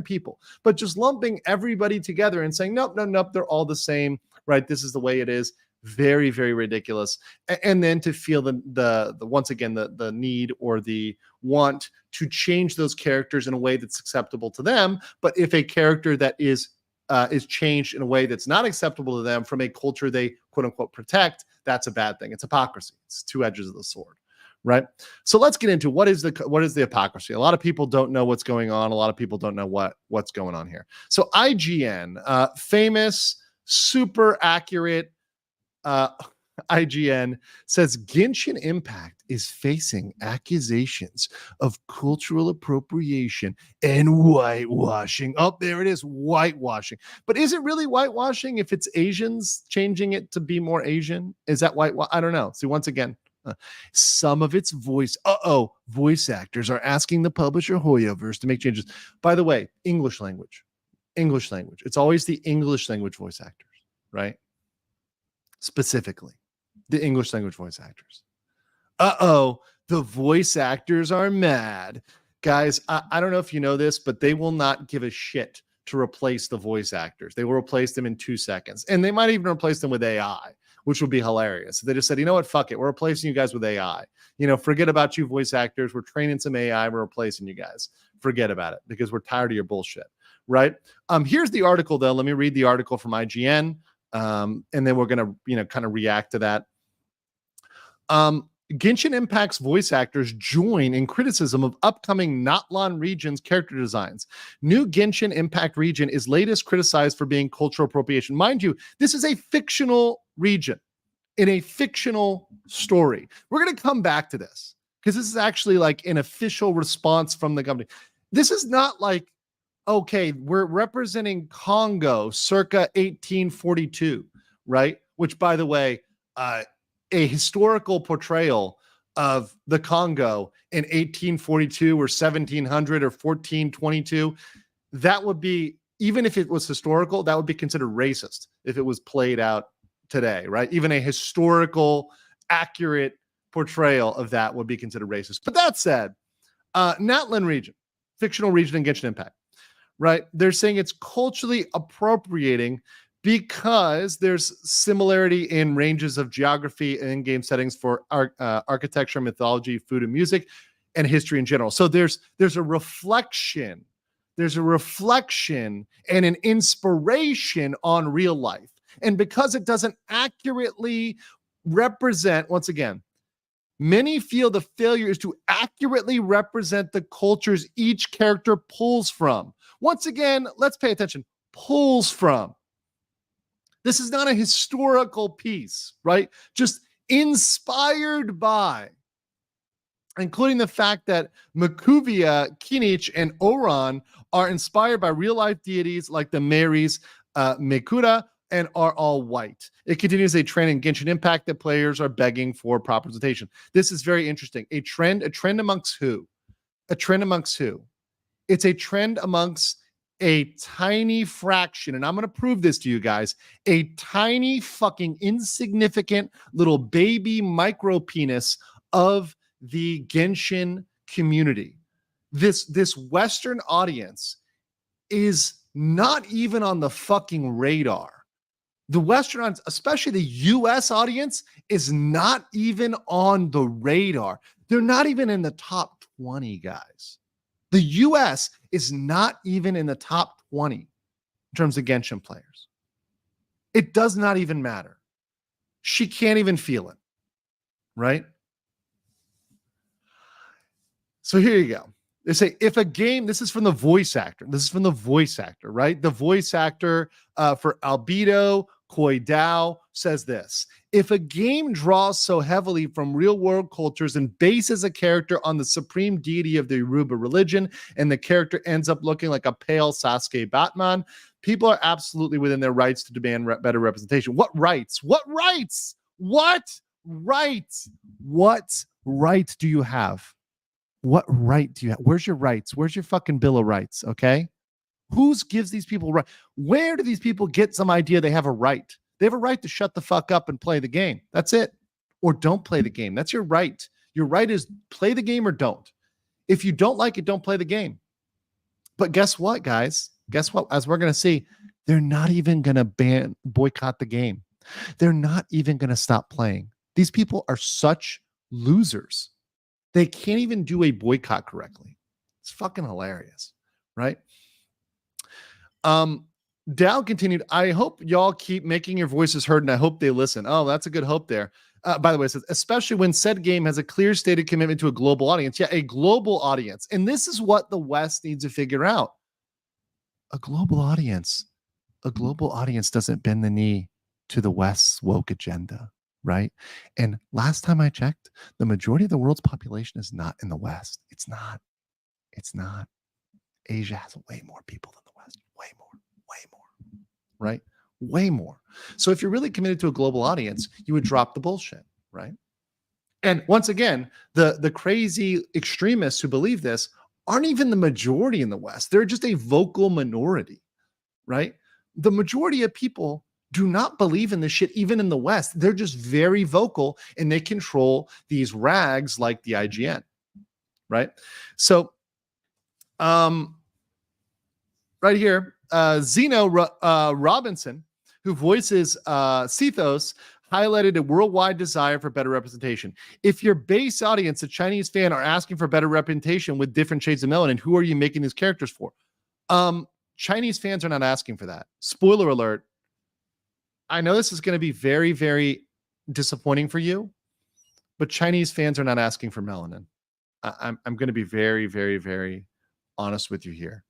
people. But just lumping everybody together and saying, nope, they're all the same, right? This is the way it is. Very, very ridiculous. And then to feel the once again, the need or the want to change those characters in a way that's acceptable to them. But if a character that is changed in a way that's not acceptable to them from a culture they quote unquote protect, that's a bad thing. It's hypocrisy. It's two edges of the sword, right? So let's get into what is the hypocrisy. A lot of people don't know what's going on. A lot of people don't know what's going on here. So IGN, famous, super accurate IGN says Genshin Impact is facing accusations of cultural appropriation and whitewashing. Oh, there it is, whitewashing. But is it really whitewashing if it's Asians changing it to be more Asian? Is that whitewash? I don't know. See, once again, some of its voice actors are asking the publisher Hoyoverse to make changes. By the way, English language. It's always the English language voice actors, right? Specifically, the English language voice actors. The voice actors are mad. Guys, I don't know if you know this, but they will not give a shit to replace the voice actors. They will replace them in 2 seconds. And they might even replace them with AI, which would be hilarious. They just said, you know what, fuck it. We're replacing you guys with AI. Forget about you voice actors. We're training some AI. We're replacing you guys. Forget about it because we're tired of your bullshit, right? Here's the article, though. Let me read the article from IGN. And then we're going to, kind of react to that. Genshin Impact's voice actors join in criticism of upcoming Natlan region's character designs. New Genshin Impact region is latest criticized for being cultural appropriation. Mind you, this is a fictional region in a fictional story. We're going to come back to this because this is actually like an official response from the company. This is not like, okay, we're representing Congo circa 1842, right? Which, by the way, a historical portrayal of the Congo in 1842 or 1700 or 1422, that would be, even if it was historical, that would be considered racist if it was played out today, right? Even a historical, accurate portrayal of that would be considered racist. But that said, Natlan region, fictional region in Genshin Impact, right? They're saying it's culturally appropriating because there's similarity in ranges of geography and in-game settings for architecture, mythology, food and music, and history in general. So there's a reflection. There's a reflection and an inspiration on real life. And because it doesn't accurately represent, once again, many feel the failure is to accurately represent the cultures each character pulls from. Once again, let's pay attention. Pulls from. This is not a historical piece, right? Just inspired by, including the fact that Makuvia, Kinich, and Oran are inspired by real-life deities like the Marys, Mekura, and are all white. It continues a trend in Genshin Impact that players are begging for proper representation. This is very interesting. A trend amongst who? A trend amongst who? It's a trend amongst a tiny fraction, and I'm going to prove this to you guys, a tiny fucking insignificant little baby micro penis of the Genshin community. This Western audience is not even on the fucking radar. The Western audience, especially the US audience, is not even on the radar. They're not even in the top 20, guys. The US is not even in the top 20 in terms of Genshin players. It does not even matter. She can't even feel it, right? So here you go. They say, if a game, this is from the voice actor. This is from the voice actor, right? The voice actor for Albedo, Koi Dao, says this: if a game draws so heavily from real world cultures and bases a character on the supreme deity of the Yoruba religion, and the character ends up looking like a pale Sasuke Batman, people are absolutely within their rights to demand better representation. What rights? What rights? What rights? What right do you have? What right do you have? Where's your rights? Where's your fucking Bill of Rights? Okay. Who gives these people right? Where do these people get some idea they have a right? They have a right to shut the fuck up and play the game. That's it. Or don't play the game. That's your right. Your right is play the game or don't. If you don't like it, don't play the game. But guess what, guys? Guess what? As we're going to see, they're not even going to boycott the game. They're not even going to stop playing. These people are such losers. They can't even do a boycott correctly. It's fucking hilarious, right? Dow continued, I hope y'all keep making your voices heard and I hope they listen. Oh, that's a good hope there. By the way, it says, especially when said game has a clear stated commitment to a global audience. Yeah, a global audience. And this is what the West needs to figure out. A global audience. A global audience doesn't bend the knee to the West's woke agenda, right? And last time I checked, the majority of the world's population is not in the West. It's not. It's not. Asia has way more people than the West. Way more. Right? Way more. So if you're really committed to a global audience, you would drop the bullshit, right? And once again, the crazy extremists who believe this aren't even the majority in the West. They're just a vocal minority, right? The majority of people do not believe in this shit, even in the West. They're just very vocal and they control these rags like the IGN, right? So, right here, Zeno Robinson, who voices Cethos, highlighted a worldwide desire for better representation. If your base audience, a Chinese fan, are asking for better representation with different shades of melanin, who are you making these characters for? Chinese fans are not asking for that. Spoiler alert. I know this is going to be very, very disappointing for you, but Chinese fans are not asking for melanin. I'm going to be very, very, very honest with you here.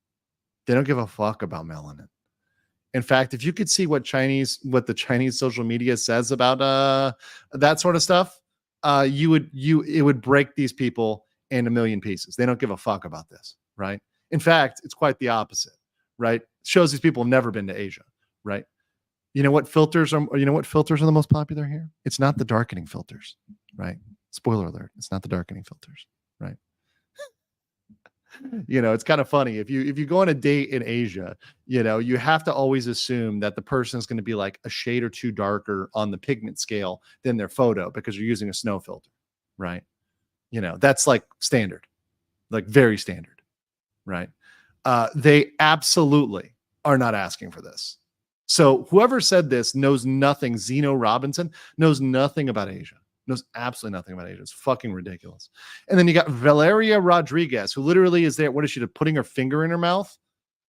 They don't give a fuck about melanin. In fact, if you could see what the Chinese social media says about that sort of stuff, it would break these people in a million pieces. They don't give a fuck about this, right? In fact, it's quite the opposite, right? Shows these people have never been to Asia, right? You know what filters are the most popular here? It's not the darkening filters, right? Spoiler alert, it's not the darkening filters, right? You know, it's kind of funny. If you go on a date in Asia, you know, you have to always assume that the person is going to be like a shade or two darker on the pigment scale than their photo because you're using a snow filter, right? You know, that's like standard, like very standard, right? They absolutely are not asking for this. So whoever said this knows nothing. Zeno Robinson knows nothing about Asia. Knows absolutely nothing about Asia. It's fucking ridiculous. And then you got Valeria Rodriguez, who literally is there. What is she, putting her finger in her mouth?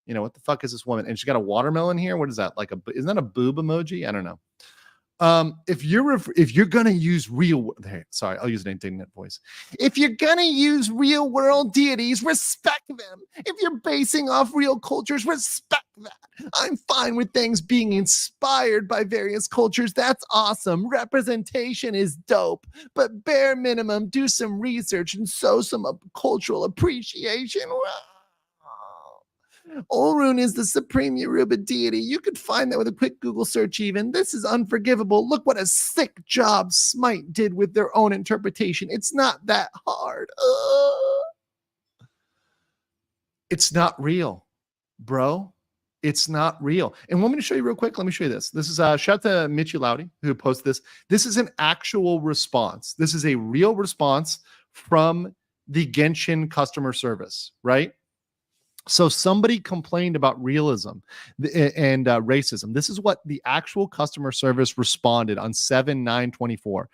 You know, what the fuck is this woman? And she got a watermelon here. What is that? Isn't that a boob emoji? I don't know. If you're gonna use I'll use an indignant voice. If you're gonna use real world deities, respect them. If you're basing off real cultures, respect that. I'm fine with things being inspired by various cultures. That's awesome. Representation is dope, but bare minimum, do some research and show some cultural appreciation. Orun is the supreme Yoruba deity. You could find that with a quick Google search even. This is unforgivable. Look what a sick job Smite did with their own interpretation. It's not that hard. It's not real, bro. It's not real. And want me to show you real quick? Let me show you this. This is shout out to Michi Laudy who posted this. This is an actual response. This is a real response from the Genshin customer service, right? So somebody complained about realism and racism. This is what the actual customer service responded on 7/9/24.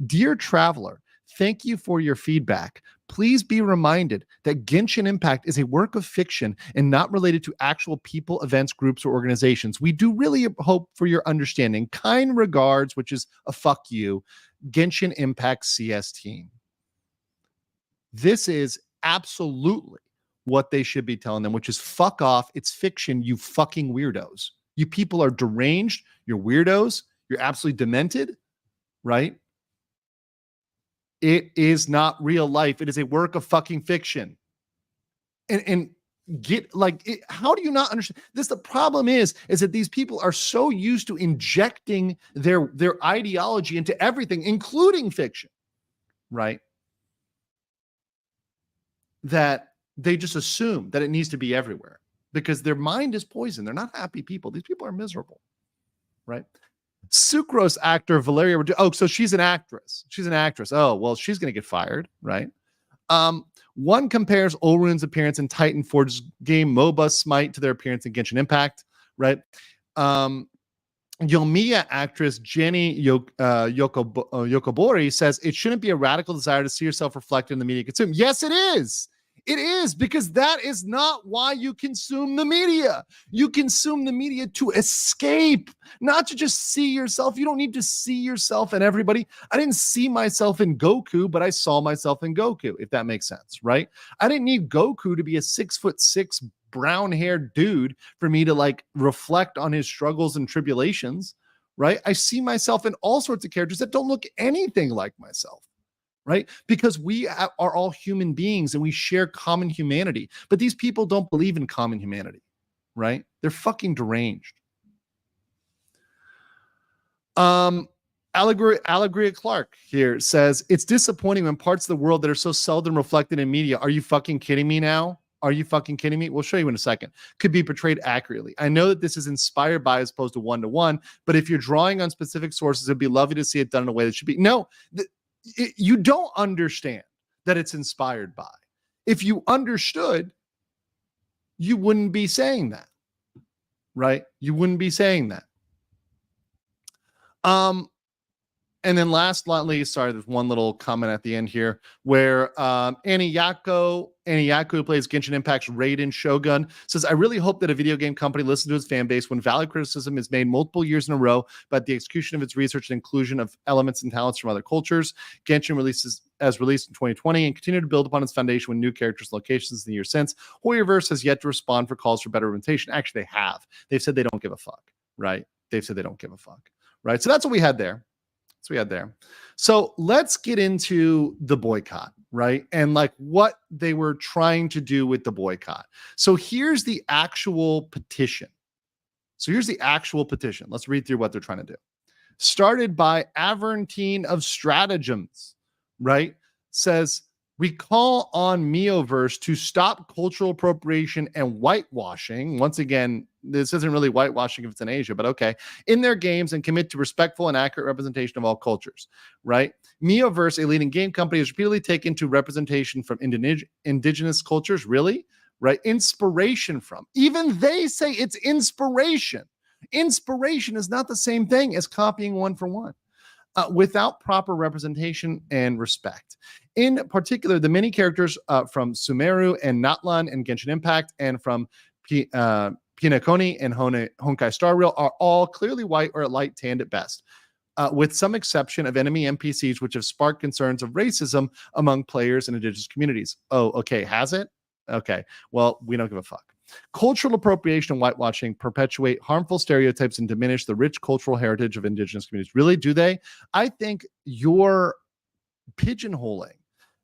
Dear traveler, thank you for your feedback. Please be reminded that Genshin Impact is a work of fiction and not related to actual people, events, groups, or organizations. We do really hope for your understanding. Kind regards, which is a fuck you, Genshin Impact CS team. This is absolutely what they should be telling them, which is fuck off. It's fiction, you fucking weirdos. You people are deranged. You're weirdos. you're absolutely demented, right? It is not real life. It is a work of fucking fiction. And get like it, how do you not understand this? The problem is that these people are so used to injecting their ideology into everything, including fiction, right? That they just assume that it needs to be everywhere because their mind is poison. They're not happy people. These people are miserable, right? Sucrose actor Valeria. Oh, so she's an actress. She's an actress. Oh, well, she's going to get fired, right? One compares Olrune's appearance in Titan Forge's game MOBA Smite to their appearance in Genshin Impact, right? Yomiya actress Jenny Yokobori says it shouldn't be a radical desire to see yourself reflected in the media consumed. Yes, it is. It is, because that is not why you consume the media. You consume the media to escape, not to just see yourself. You don't need to see yourself in everybody. I didn't see myself in Goku, but I saw myself in Goku, if that makes sense, right? I didn't need Goku to be a 6'6" brown-haired dude for me to like reflect on his struggles and tribulations, right? I see myself in all sorts of characters that don't look anything like myself. Right? Because we are all human beings and we share common humanity. But these people don't believe in common humanity, right? They're fucking deranged. Allegoria Clark here says, it's disappointing when parts of the world that are so seldom reflected in media. Are you fucking kidding me now? Are you fucking kidding me? We'll show you in a second. Could be portrayed accurately. I know that this is inspired by as opposed to one-to-one, but if you're drawing on specific sources, it'd be lovely to see it done in a way that should be. No, you don't understand that it's inspired by. If you understood, you wouldn't be saying that, right? You wouldn't be saying that. And then last, not least, sorry, there's one little comment at the end here where Aniyako, who plays Genshin Impact's Raiden Shogun, says, I really hope that a video game company listens to its fan base when valid criticism is made multiple years in a row about the execution of its research and inclusion of elements and talents from other cultures. Genshin released in 2020 and continued to build upon its foundation with new characters and locations in the years since. Hoyoverse has yet to respond for calls for better representation. Actually, they have. They've said they don't give a fuck, right? They've said they don't give a fuck, right? So that's what we had there. So let's get into the boycott, right? And like what they were trying to do with the boycott. So here's the actual petition. Let's read through what they're trying to do. Started by Avernine of Stratagems, right? Says, we call on Hoyoverse to stop cultural appropriation and whitewashing. Once again, this isn't really whitewashing if it's in Asia, but okay. In their games and commit to respectful and accurate representation of all cultures, right? Hoyoverse, a leading game company, has repeatedly taken to representation from indigenous cultures, really? Right? Inspiration from. Even they say it's inspiration. Inspiration is not the same thing as copying one for one. Without proper representation and respect. In particular, the many characters from Sumeru and Natlan and Genshin Impact and from Pinakoni and Honkai Star Rail are all clearly white or light tanned at best, with some exception of enemy NPCs, which have sparked concerns of racism among players in indigenous communities. Oh, okay. Has it? Okay. Well, we don't give a fuck. Cultural appropriation and whitewashing perpetuate harmful stereotypes and diminish the rich cultural heritage of indigenous communities. Really, do they? I think your pigeonholing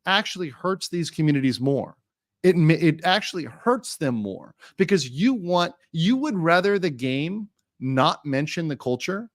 actually hurts these communities more. It actually hurts them more because you would rather the game not mention the culture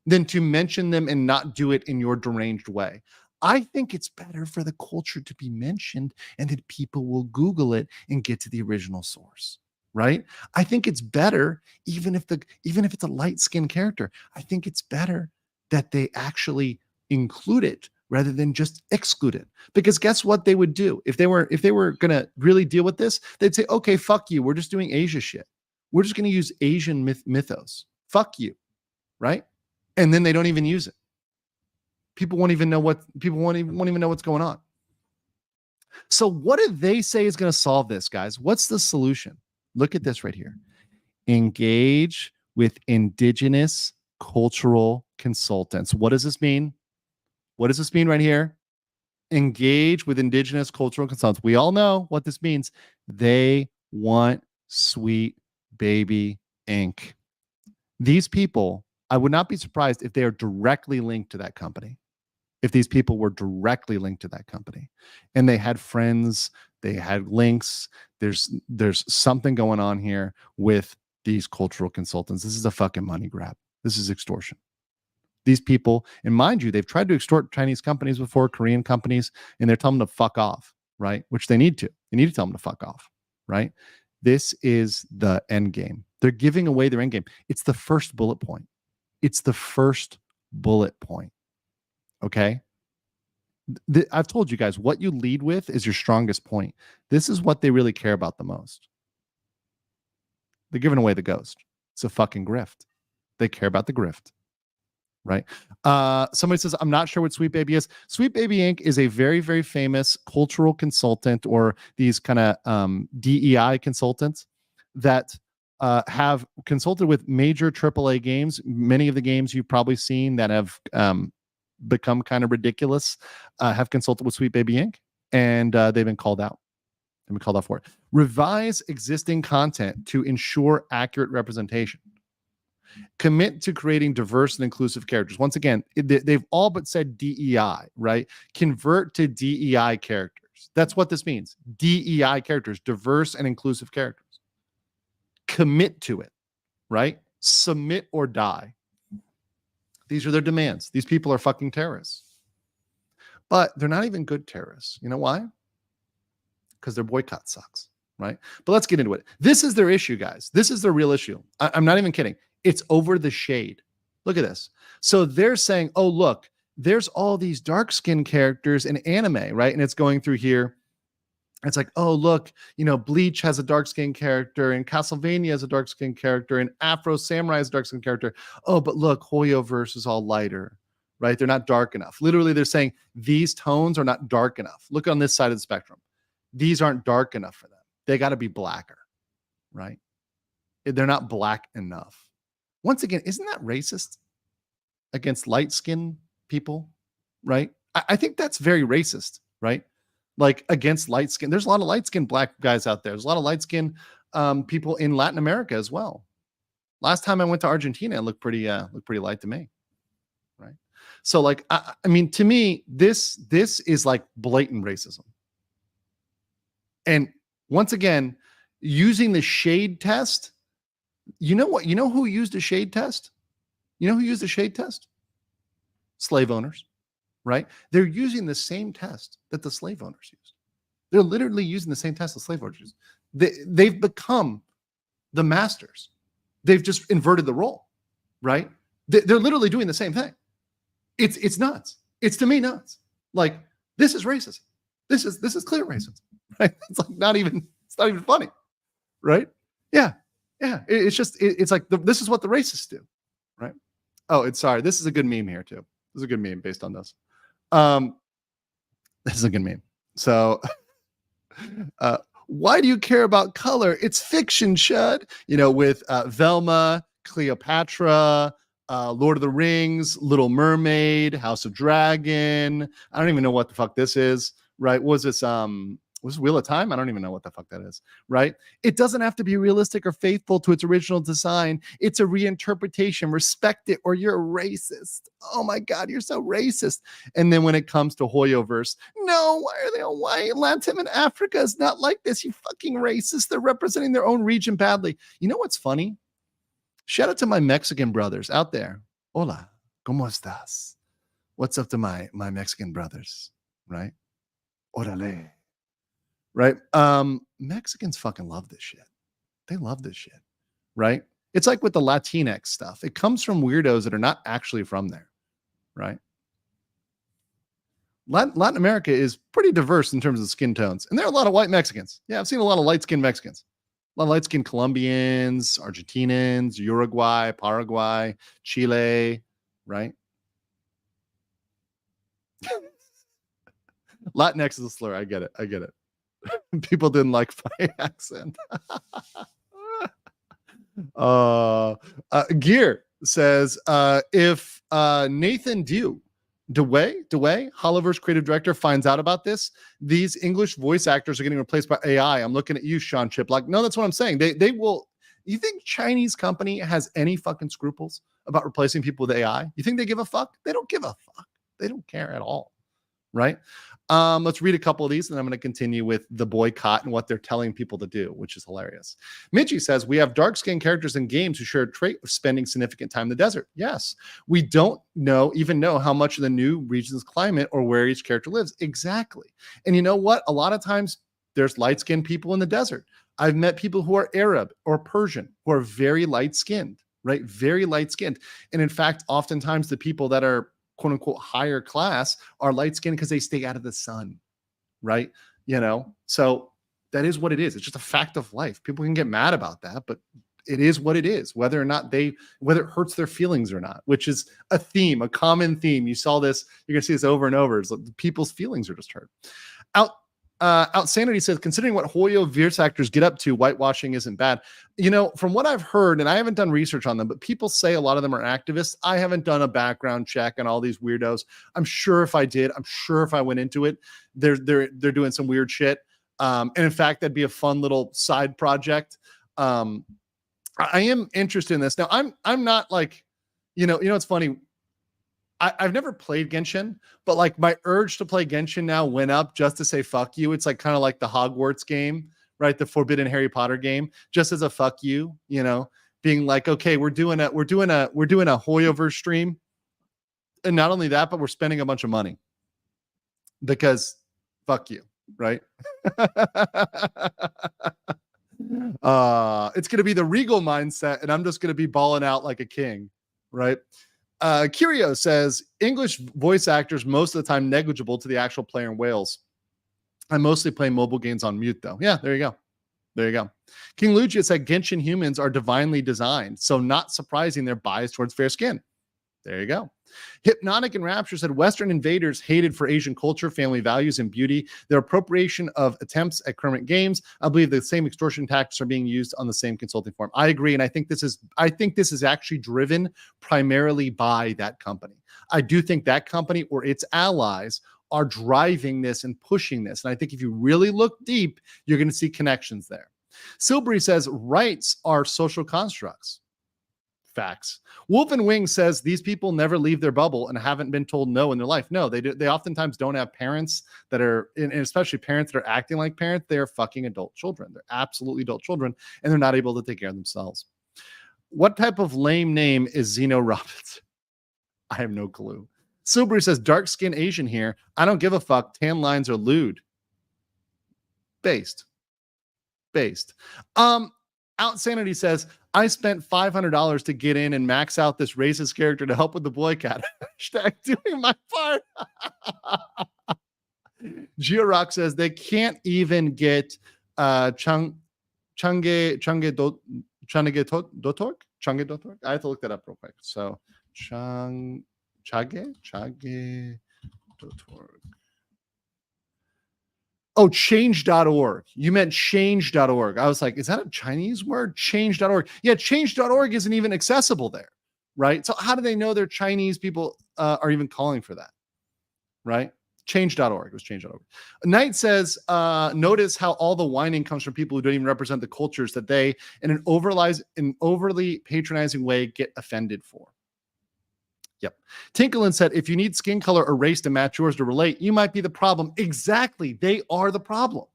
than to mention them and not do it in your deranged way. I think it's better for the culture to be mentioned and that people will Google it and get to the original source, right? I think it's better, even if it's a light-skinned character, I think it's better that they actually include it rather than just exclude it. Because guess what they would do? If they were gonna really deal with this, they'd say, okay, fuck you, we're just doing Asia shit. We're just gonna use Asian mythos. Fuck you, right? And then they don't even use it. People won't even know what's going on. So what do they say is going to solve this, guys? What's the solution? Look at this right here. Engage with indigenous cultural consultants. What does this mean? What does this mean right here? Engage with indigenous cultural consultants. We all know what this means. They want sweet baby ink. These people I would not be surprised if they are directly linked to that company. If these people were directly linked to that company and they had friends, they had links, there's something going on here with these cultural consultants. This is a fucking money grab. This is extortion. These people, and mind you, they've tried to extort Chinese companies before, Korean companies, and they're telling them to fuck off, right? Which they need to. They need to tell them to fuck off, right? This is the end game. They're giving away their end game. It's the first bullet point. It's the first bullet point. Okay? I've told you guys, what you lead with is your strongest point. This is what they really care about the most. They're giving away the ghost. It's a fucking grift. They care about the grift. Right. Somebody says, I'm not sure what Sweet Baby is. Sweet Baby Inc. is a very, very famous cultural consultant, or these kind of DEI consultants that have consulted with major AAA games. Many of the games you've probably seen that have become kind of ridiculous have consulted with Sweet Baby Inc. And they've been called out. They've been called out for it. Revise existing content to ensure accurate representation. Commit to creating diverse and inclusive characters. Once again, they've all but said DEI, right? Convert to DEI characters. That's what this means. DEI characters, diverse and inclusive characters. Commit to it, right? Submit or die. These are their demands. These people are fucking terrorists. But they're not even good terrorists. You know why? Because their boycott sucks, right? But let's get into it. This is their issue, guys. This is their real issue. I'm not even kidding. It's over the shade. Look at this. So they're saying, oh, look, there's all these dark-skinned characters in anime, right? And it's going through here. It's like, oh, look, you know, Bleach has a dark-skinned character, and Castlevania has a dark-skinned character, and Afro Samurai has a dark-skinned character. Oh, but look, Hoyoverse is all lighter, right? They're not dark enough. Literally, they're saying these tones are not dark enough. Look on this side of the spectrum. These aren't dark enough for them. They got to be blacker, right? They're not black enough. Once again, isn't that racist against light-skinned people, right? I think that's very racist, right? Like against light-skinned. There's a lot of light-skinned black guys out there. There's a lot of light-skinned people in Latin America as well. Last time I went to Argentina, it looked pretty light to me, right? So, like, I mean, to me, this is like blatant racism. And once again, using the shade test. You know what? You know who used a shade test? You know who used a shade test? Slave owners, right? They're using the same test that the slave owners used. They're literally using the same test the slave owners used. They've become the masters. They've just inverted the role, right? They're literally doing the same thing. It's nuts. It's, to me, nuts. Like, this is racism. This is clear racism, right? It's like it's not even funny, right? Yeah. Yeah, it's like this is what the racists do, right? Oh, this is a good meme here too. This is a good meme based on this. This is a good meme. So, why do you care about color? It's fiction, Shud. You know, with Velma, Cleopatra, Lord of the Rings, Little Mermaid, House of Dragon. I don't even know what the fuck this is, right? Was this Wheel of Time? I don't even know what the fuck that is, right? It doesn't have to be realistic or faithful to its original design. It's a reinterpretation. Respect it or you're a racist. Oh my God, you're so racist. And then when it comes to Hoyoverse, no, why are they all white? Latin and Africa is not like this, you fucking racist. They're representing their own region badly. You know what's funny? Shout out to my Mexican brothers out there. Hola, ¿cómo estás? What's up to my Mexican brothers, right? Orale. Right? Mexicans fucking love this shit. They love this shit, right? It's like with the Latinx stuff. It comes from weirdos that are not actually from there, right? Latin America is pretty diverse in terms of skin tones. And there are a lot of white Mexicans. Yeah, I've seen a lot of light-skinned Mexicans. A lot of light-skinned Colombians, Argentinians, Uruguay, Paraguay, Chile, right? Latinx is a slur. I get it. People didn't like my accent. Gear says, if Nathan DeWay, Hololive's creative director, finds out about this, these English voice actors are getting replaced by AI. I'm looking at you, Sean Chip. Like, no, that's what I'm saying. They will. You think Chinese company has any fucking scruples about replacing people with AI? You think they give a fuck? They don't give a fuck. They don't care at all, right? Let's read a couple of these, and I'm going to continue with the boycott and what they're telling people to do, which is hilarious. Michi says, we have dark-skinned characters in games who share a trait of spending significant time in the desert. Yes. We don't even know how much of the new region's climate or where each character lives. Exactly. And you know what? A lot of times there's light-skinned people in the desert. I've met people who are Arab or Persian who are very light-skinned, right? Very light-skinned. And in fact, oftentimes the people that are quote unquote higher class are light skinned because they stay out of the sun, right? So that is what it is. It's just a fact of life. People can get mad about that, but it is what it is, whether it hurts their feelings or not, which is a theme, a common theme. You saw this, you're gonna see this over and over. It's like people's feelings are just hurt. Outsanity says, considering what Hoyoverse actors get up to, whitewashing isn't bad. From what I've heard, and I haven't done research on them, but people say a lot of them are activists. I haven't done a background check on all these weirdos. I'm sure if I did, I'm sure if I went into it, they're doing some weird shit. And in fact, that'd be a fun little side project. I am interested in this. Now, I'm not like, it's funny. I've never played Genshin, but like my urge to play Genshin now went up just to say fuck you. It's like kind of like the Hogwarts game, right? The Forbidden Harry Potter game, just as a fuck you, being like, okay, we're doing a Hoyoverse stream. And not only that, but we're spending a bunch of money because fuck you, right? It's going to be the regal mindset, and I'm just going to be balling out like a king, right? Curio says, English voice actors most of the time negligible to the actual player in Wales. I mostly play mobile games on mute, though. Yeah, there you go. King Lugia said, Genshin humans are divinely designed, so not surprising they're biased towards fair skin. There you go. Hypnotic and Rapture said, Western invaders hated for Asian culture, family values, and beauty. Their appropriation of attempts at current games. I believe the same extortion tactics are being used on the same consulting firm. I agree, and I think this is actually driven primarily by that company. I do think that company or its allies are driving this and pushing this. And I think if you really look deep, you're going to see connections there. Silbury says, rights are social constructs. Facts. Wolf and Wing says these people never leave their bubble and haven't been told no in their life. No, they do. They oftentimes don't have parents that are, and especially parents that are acting like parents. They are fucking adult children. They're absolutely adult children, and they're not able to take care of themselves. What type of lame name is Zeno Roberts? I have no clue. Silbury says dark skin Asian here. I don't give a fuck. Tan lines are lewd. Based. Outsanity says, I spent $500 to get in and max out this racist character to help with the boycott. Hashtag doing my part. Georock says they can't even get Change Dotork. I have to look that up real quick. So Chage Dotork. Oh, change.org. You meant change.org. I was like, is that a Chinese word? Change.org. Yeah, change.org isn't even accessible there, right? So how do they know their Chinese people are even calling for that, right? Change.org. It was change.org. Knight says, notice how all the whining comes from people who don't even represent the cultures that they, in an overly patronizing way, get offended for. Yep. Tinkerlin said, if you need skin color or race to match yours to relate, you might be the problem. Exactly. They are the problem.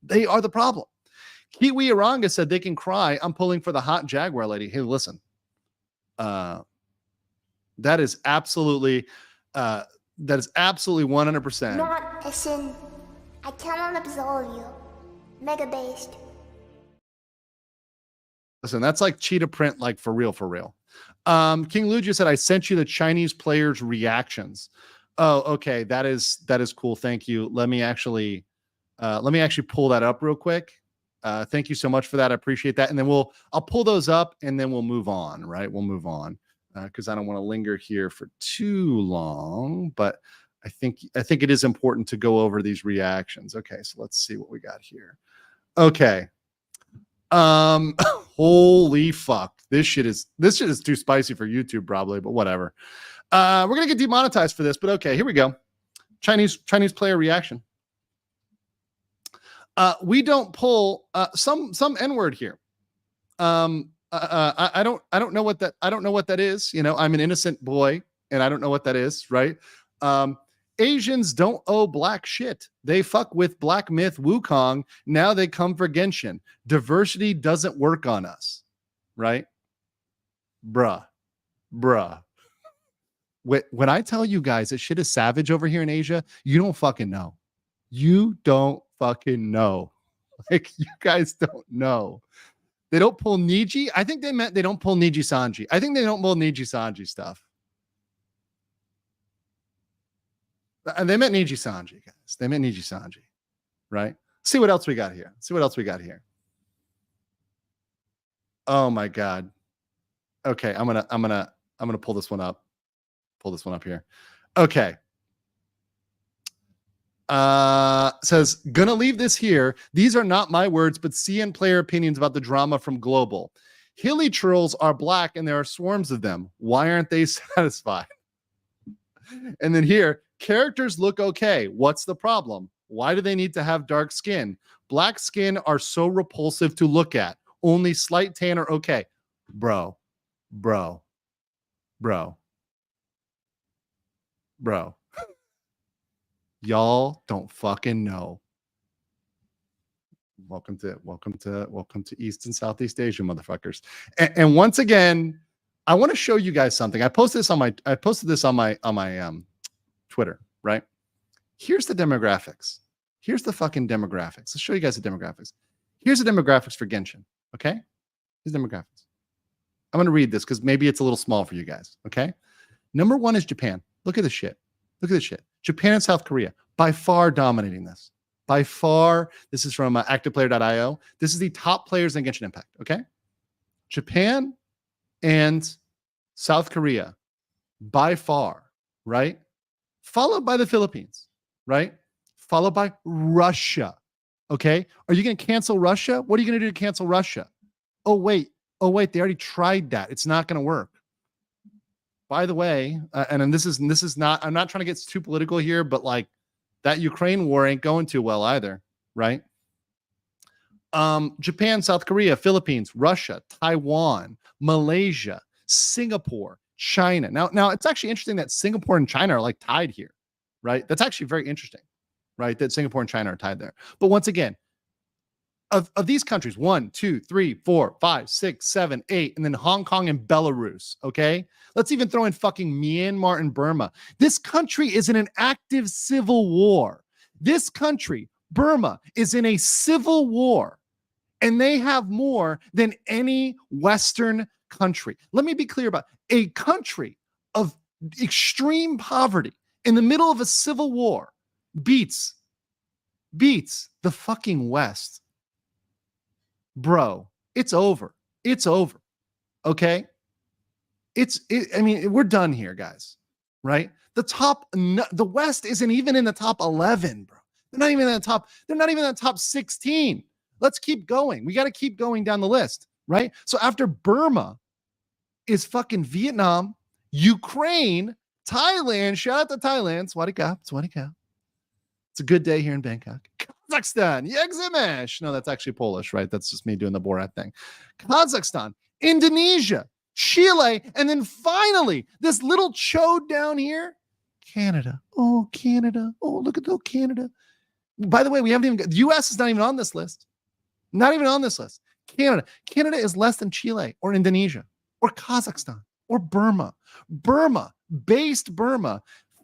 Kiwi Aranga said they can cry. I'm pulling for the hot Jaguar lady. Hey, listen. That is absolutely 100%. Not a sin. I cannot absolve you. Mega based. Listen, that's like cheetah print, like for real. King Lugia said, I sent you the Chinese players' reactions. Oh, okay. That is cool. Thank you. Let me actually pull that up real quick. Thank you so much for that. I appreciate that. And then I'll pull those up and then we'll move on, right? We'll move on because I don't want to linger here for too long, but I think it is important to go over these reactions. Okay. So let's see what we got here. Okay. Holy fuck. This shit is too spicy for YouTube probably, but whatever. We're going to get demonetized for this, but okay, here we go. Chinese player reaction. We don't pull some N-word here. I don't know what that is. You know, I'm an innocent boy, and I don't know what that is, right? Asians don't owe black shit. They fuck with Black Myth Wukong. Now they come for Genshin. Diversity doesn't work on us, right? Bruh. When I tell you guys that shit is savage over here in Asia, you don't fucking know. You don't fucking know. Like, you guys don't know. They don't pull Niji. I think they meant they don't pull Niji Sanji. I think they don't pull Niji Sanji stuff. And they meant Niji Sanji, guys. They meant Niji Sanji, right? See what else we got here. Oh my God. Okay, I'm gonna pull this one up. Here. Okay. Says, gonna leave this here. These are not my words, but CN player opinions about the drama from Global. Hilly trolls are black and there are swarms of them. Why aren't they satisfied? And then here, characters look okay. What's the problem? Why do they need to have dark skin? Black skin are so repulsive to look at. Only slight tan are okay. Bro. Y'all don't fucking know. Welcome to East and Southeast Asia, motherfuckers. And once again, I want to show you guys something. I posted this on my Twitter, right? Here's the demographics. Here's the fucking demographics. Let's show you guys the demographics. Here's the demographics for Genshin, okay? Here's the demographics. I'm going to read this because maybe it's a little small for you guys, okay? Number 1 is Japan. Look at this shit. Japan and South Korea, by far dominating this. By far, this is from activeplayer.io. This is the top players in Genshin Impact, okay? Japan and South Korea, by far, right? Followed by the Philippines, right? Followed by Russia, okay? Are you going to cancel Russia? What are you going to do to cancel Russia? Oh, wait, they already tried that. It's not going to work. By the way, and this is not, I'm not trying to get too political here, but like that Ukraine war ain't going too well either, right? Japan, South Korea, Philippines, Russia, Taiwan, Malaysia, Singapore, China. Now it's actually interesting that Singapore and China are like tied here, right? That's actually very interesting, right? That Singapore and China are tied there. But once again, of these countries, 1, 2, 3, 4, 5, 6, 7, 8, and then Hong Kong and Belarus, okay? Let's even throw in fucking Myanmar and Burma. This country is in an active civil war. This country, Burma, is in a civil war, and they have more than any Western country. Let me be clear about it. A country of extreme poverty in the middle of a civil war beats the fucking West. Bro, it's over. Okay? I mean, we're done here, guys, right? The West isn't even in the top 11, bro. They're not even in the top 16. Let's keep going. We got to keep going down the list, right? So after Burma is fucking Vietnam, Ukraine, Thailand, shout out to Thailand, Swadika. It's a good day here in Bangkok. Kazakhstan, Yegzimesh. No, that's actually Polish, right? That's just me doing the Borat thing. Kazakhstan, Indonesia, Chile, and then finally, this little chode down here, Canada. Oh, Canada. Oh, look at Canada. By the way, the U.S. is not even on this list. Not even on this list. Canada is less than Chile or Indonesia or Kazakhstan or Burma. Burma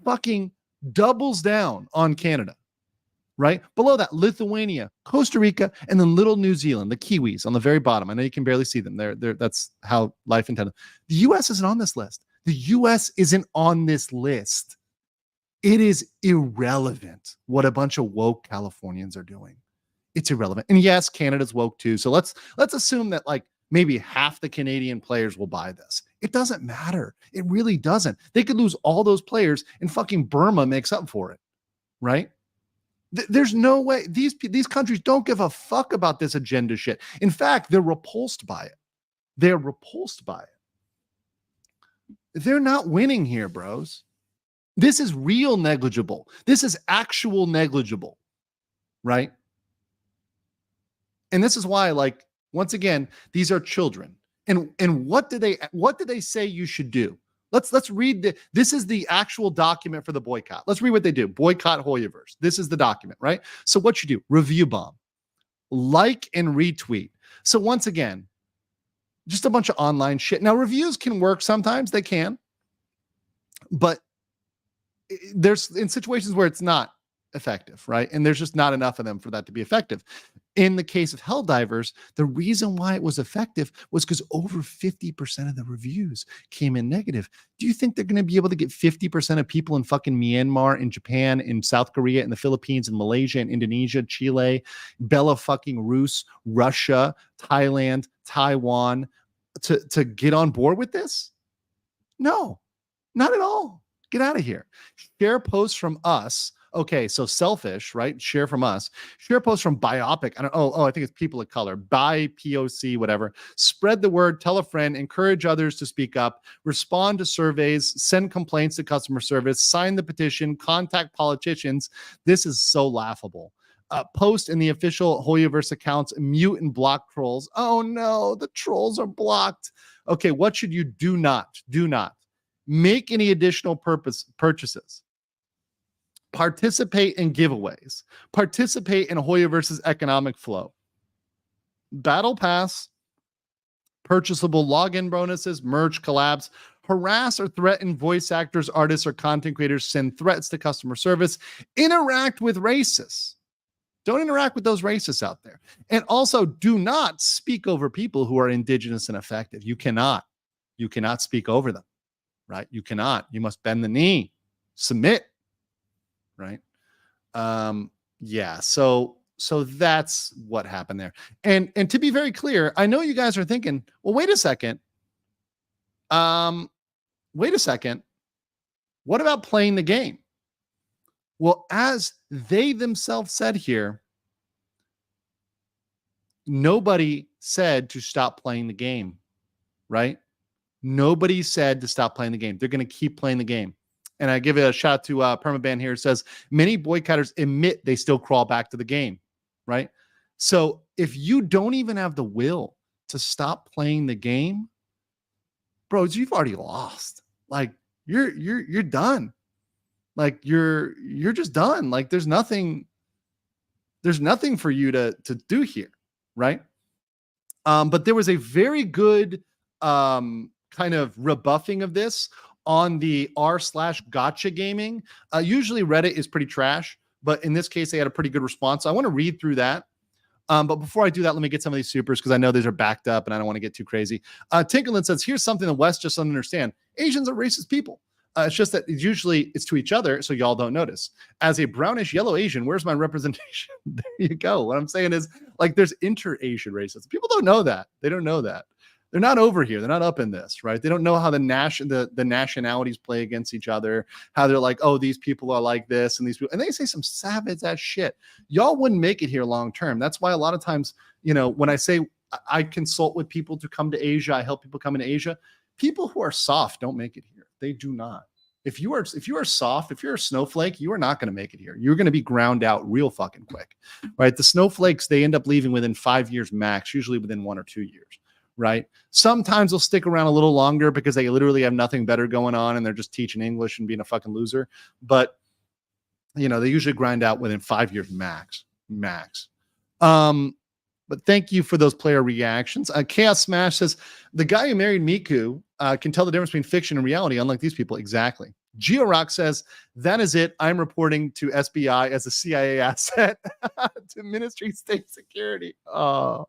fucking doubles down on Canada, right? Below that, Lithuania, Costa Rica, and then little New Zealand, the Kiwis on the very bottom. I know you can barely see them. They're that's how life intended. The U.S. isn't on this list. The U.S. isn't on this list. It is irrelevant what a bunch of woke Californians are doing. It's irrelevant. And yes, Canada's woke too. So let's assume that like maybe half the Canadian players will buy this. It doesn't matter. It really doesn't. They could lose all those players and fucking Burma makes up for it, right? There's no way. These countries don't give a fuck about this agenda shit. In fact, they're repulsed by it. They're not winning here, bros. This is real negligible. This is actual negligible, right? And this is why, like, once again, these are children. And what did they say you should do? Let's read this is the actual document for the boycott. Let's read what they do. Boycott Hoyoverse. This is the document, right? So what you do, review bomb, like and retweet. So once again, just a bunch of online shit. Now reviews can work sometimes, they can, but there's in situations where it's not effective, right? And there's just not enough of them for that to be effective. In the case of Helldivers, the reason why it was effective was because over 50% of the reviews came in negative. Do you think they're going to be able to get 50% of people in fucking Myanmar, in Japan, in South Korea, in the Philippines, in Malaysia, in Indonesia, Chile, Belarus, Russia, Thailand, Taiwan to get on board with this? No, not at all. Get out of here. Share posts from us. Okay, so selfish, right? Share from us. Share posts from Biopic. I think it's people of color. By POC, whatever. Spread the word. Tell a friend. Encourage others to speak up. Respond to surveys. Send complaints to customer service. Sign the petition. Contact politicians. This is so laughable. Post in the official Hoyoverse accounts. Mute and block trolls. Oh no, the trolls are blocked. Okay, what should you do not make any additional purchases? Participate in giveaways. Participate in Hoyoverse's economic flow. Battle pass, purchasable login bonuses, merge collabs, harass or threaten voice actors, artists, or content creators, send threats to customer service, interact with racists. Don't interact with those racists out there. And also do not speak over people who are indigenous and effective. You cannot speak over them, right? You cannot. You must bend the knee, submit. Right. Yeah. So that's what happened there. And to be very clear, I know you guys are thinking, well, wait a second. What about playing the game? Well, as they themselves said here, nobody said to stop playing the game, right? Nobody said to stop playing the game. They're going to keep playing the game. And I give it a shout to Permaban here. It says, many boycotters admit they still crawl back to the game, right? So if you don't even have the will to stop playing the game, bros, you've already lost. Like you're done. Like you're just done. Like there's nothing for you to do here, right? But there was a very good kind of rebuffing of this on the r/gotcha gaming. Usually Reddit is pretty trash, but in this case, they had a pretty good response. So I want to read through that. But before I do that, let me get some of these supers because I know these are backed up and I don't want to get too crazy. Tinkerland says, here's something the West just doesn't understand. Asians are racist people. It's just that it's to each other, so y'all don't notice. As a brownish yellow Asian, where's my representation? There you go. What I'm saying is, like, there's inter-Asian racism. People don't know that. They don't know that. They're not over here. They're not up in this, right? They don't know how the nationalities play against each other, how they're like, oh, these people are like this, and these people, and they say some savage ass shit. Y'all wouldn't make it here long term. That's why a lot of times, when I say I consult with people to come to Asia, I help people come into Asia. People who are soft don't make it here. They do not. If you are soft, if you're a snowflake, you are not going to make it here. You're going to be ground out real fucking quick, right? The snowflakes, they end up leaving within 5 years max, usually within 1 or 2 years. Right. Sometimes they'll stick around a little longer because they literally have nothing better going on and they're just teaching English and being a fucking loser. But, they usually grind out within 5 years max. But thank you for those player reactions. Chaos Smash says, the guy who married Miku can tell the difference between fiction and reality, unlike these people. Exactly. GeoRock says, that is it. I'm reporting to SBI as a CIA asset to Ministry of State Security. Oh.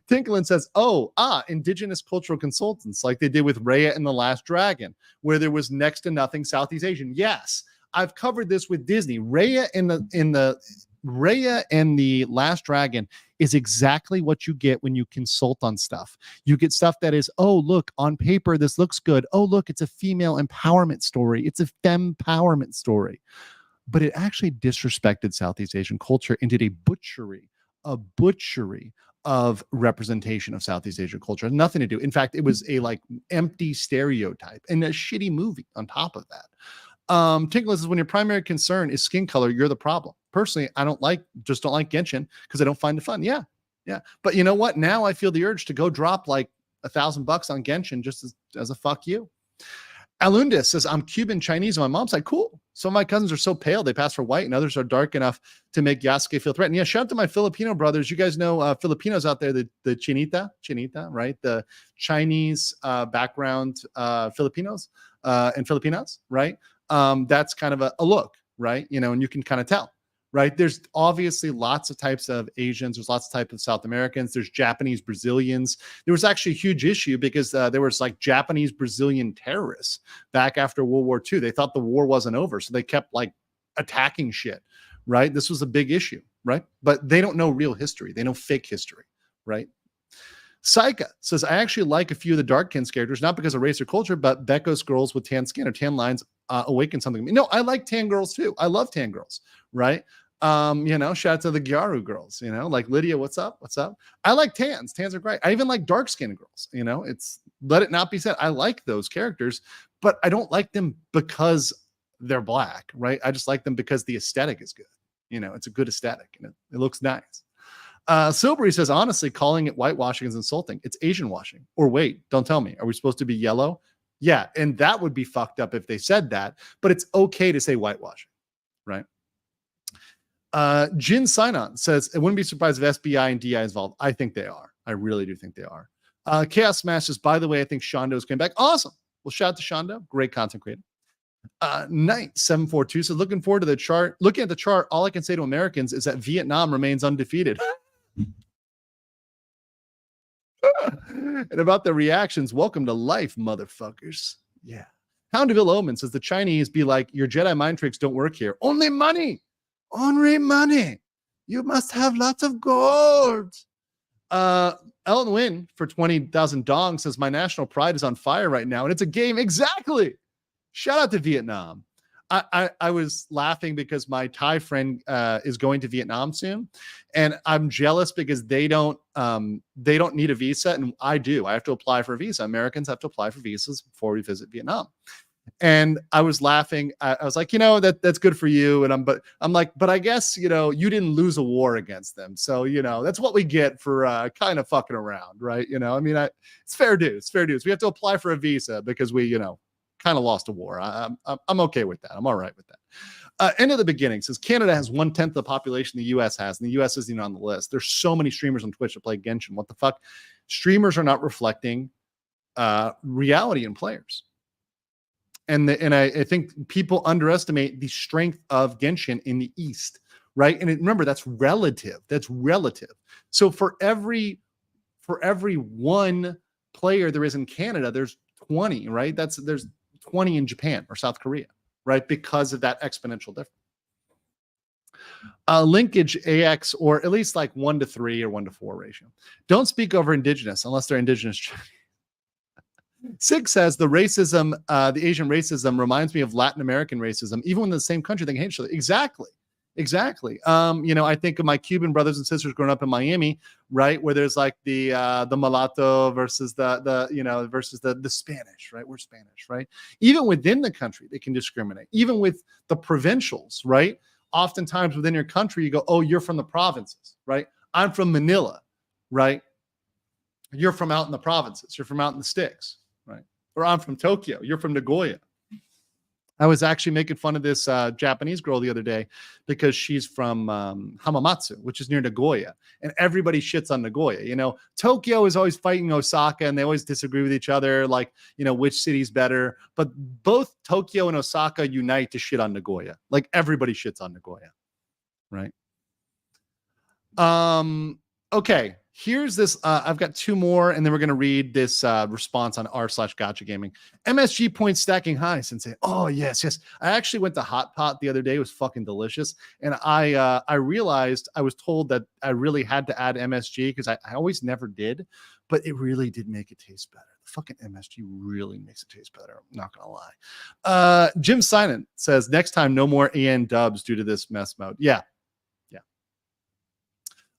Tinklin says, indigenous cultural consultants like they did with Raya and the Last Dragon, where there was next to nothing Southeast Asian. Yes, I've covered this with Disney. Raya and the Last Dragon is exactly what you get when you consult on stuff. You get stuff that is, oh, look, on paper, this looks good. Oh, look, it's a female empowerment story. It's a fempowerment story. But it actually disrespected Southeast Asian culture and did a butchery of representation of Southeast Asian culture. Nothing to do. In fact, it was a empty stereotype and a shitty movie on top of that. Tinkle says, when your primary concern is skin color, you're the problem. Personally, I don't like Genshin because I don't find it fun. Yeah. But you know what? Now I feel the urge to go drop like $1,000 on Genshin just as a fuck you. Alundis says, I'm Cuban Chinese on my mom's side. Cool. Some of my cousins are so pale they pass for white, and others are dark enough to make Yasuke feel threatened. Yeah, shout out to my Filipino brothers. You guys know Filipinos out there, the Chinita, right? The Chinese background Filipinos and Filipinas, right? That's kind of a look, right? You know, and you can kind of tell. Right. There's obviously lots of types of Asians. There's lots of types of South Americans. There's Japanese, Brazilians. There was actually a huge issue because there was like Japanese, Brazilian terrorists back after World War II. They thought the war wasn't over. So they kept like attacking shit. Right. This was a big issue. Right. But they don't know real history. They know fake history. Right. Saika says, I actually like a few of the Darkins characters, not because of race or culture, but Bekos girls with tan skin or tan lines awaken something in me. No, I like tan girls too. I love tan girls. Right. You know, shout out to the Gyaru girls, you know, like Lydia, what's up? What's up? I like tans. Tans are great. I even like dark skinned girls, you know, it's, let it not be said. I like those characters, but I don't like them because they're black, right? I just like them because the aesthetic is good. You know, it's a good aesthetic and it looks nice. Silbury says, honestly, calling it whitewashing is insulting. It's Asian washing. Or wait, don't tell me. Are we supposed to be yellow? Yeah. And that would be fucked up if they said that, but it's okay to say whitewashing, right? Jin Sinon says, it wouldn't be surprised if SBI and DI is involved. I think they are. I really do think they are. Chaos Smash says, by the way, I think Shondo is coming back. Awesome. Well, shout out to Shondo. Great content creator. Knight 742 says, looking forward to the chart. Looking at the chart, all I can say to Americans is that Vietnam remains undefeated. And about the reactions, welcome to life, motherfuckers. Yeah. Houndeville Omen says, the Chinese be like, your Jedi mind tricks don't work here. Only money. Only money. You must have lots of gold. Ellen Wynn for 20,000 dong says, my national pride is on fire right now, and it's a game. Exactly. Shout out to Vietnam. I was laughing because my Thai friend is going to Vietnam soon, and I'm jealous because they don't need a visa, and I do. I have to apply for a visa. Americans have to apply for visas before we visit Vietnam. And I was laughing. I was like, you know, that's good for you. And I'm like, but I guess, you know, you didn't lose a war against them. So, you know, that's what we get for kind of fucking around. Right. You know, I mean, it's fair dues. It's fair dues. We have to apply for a visa because we, you know, kind of lost a war. I'm okay with that. I'm all right with that. End of the beginning says Canada has 1/10 of the population the US has, and the US isn't even on the list. There's so many streamers on Twitch that play Genshin. What the fuck? Streamers are not reflecting reality in players. And I think people underestimate the strength of Genshin in the East, right? And remember, that's relative. That's relative. So for every one player there is in Canada, there's 20, right? There's 20 in Japan or South Korea, right? Because of that exponential difference. Linkage AX, or at least like 1-3 or 1-4 ratio. Don't speak over Indigenous unless they're Indigenous. Six says the racism, the Asian racism reminds me of Latin American racism, even when in the same country they hate each other. Exactly. You know, I think of my Cuban brothers and sisters growing up in Miami, right, where there's like the mulatto versus the Spanish, right? We're Spanish, right? Even within the country, they can discriminate. Even with the provincials, right? Oftentimes within your country, you go, oh, you're from the provinces, right? I'm from Manila, right? You're from out in the provinces. You're from out in the sticks. Or I'm from Tokyo. You're from Nagoya. I was actually making fun of this Japanese girl the other day because she's from Hamamatsu, which is near Nagoya. And everybody shits on Nagoya. You know, Tokyo is always fighting Osaka and they always disagree with each other, like, you know, which city's better. But both Tokyo and Osaka unite to shit on Nagoya. Like everybody shits on Nagoya. Right? Okay. Here's this. I've got two more, and then we're going to read this response on r/gotcha gaming. MSG points stacking highs and say, oh, yes. I actually went to Hot Pot the other day. It was fucking delicious. And I realized I was told that I really had to add MSG because I always never did, but it really did make it taste better. The fucking MSG really makes it taste better. I'm not going to lie. Jim Sinan says, next time, no more AN dubs due to this mess mode. Yeah.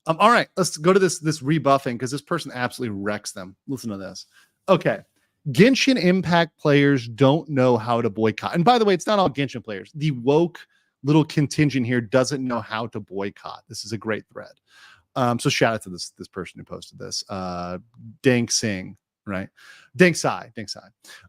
All right, let's go to this rebuffing because this person absolutely wrecks them. Listen to this. Okay. Genshin Impact players don't know how to boycott. And by the way, it's not all Genshin players. The woke little contingent here doesn't know how to boycott. This is a great thread. So shout out to this person who posted this. Dank Singh. right? Dinksai.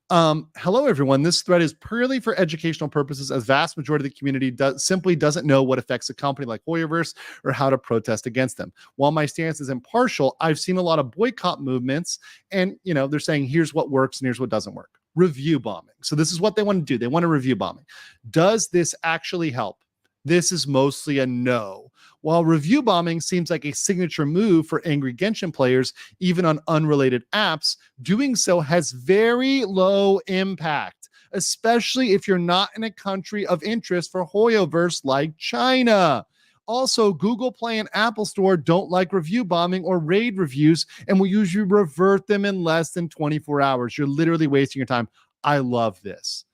Hello, everyone. This thread is purely for educational purposes, as vast majority of the community simply doesn't know what affects a company like Hoyoverse or how to protest against them. While my stance is impartial, I've seen a lot of boycott movements, and they're saying here's what works and here's what doesn't work. Review bombing. So this is what they want to do. They want to review bombing. Does this actually help? This is mostly a no. While review bombing seems like a signature move for angry Genshin players, even on unrelated apps, doing so has very low impact, especially if you're not in a country of interest for Hoyoverse like China. Also, Google Play and Apple Store don't like review bombing or raid reviews and will usually revert them in less than 24 hours. You're literally wasting your time. I love this.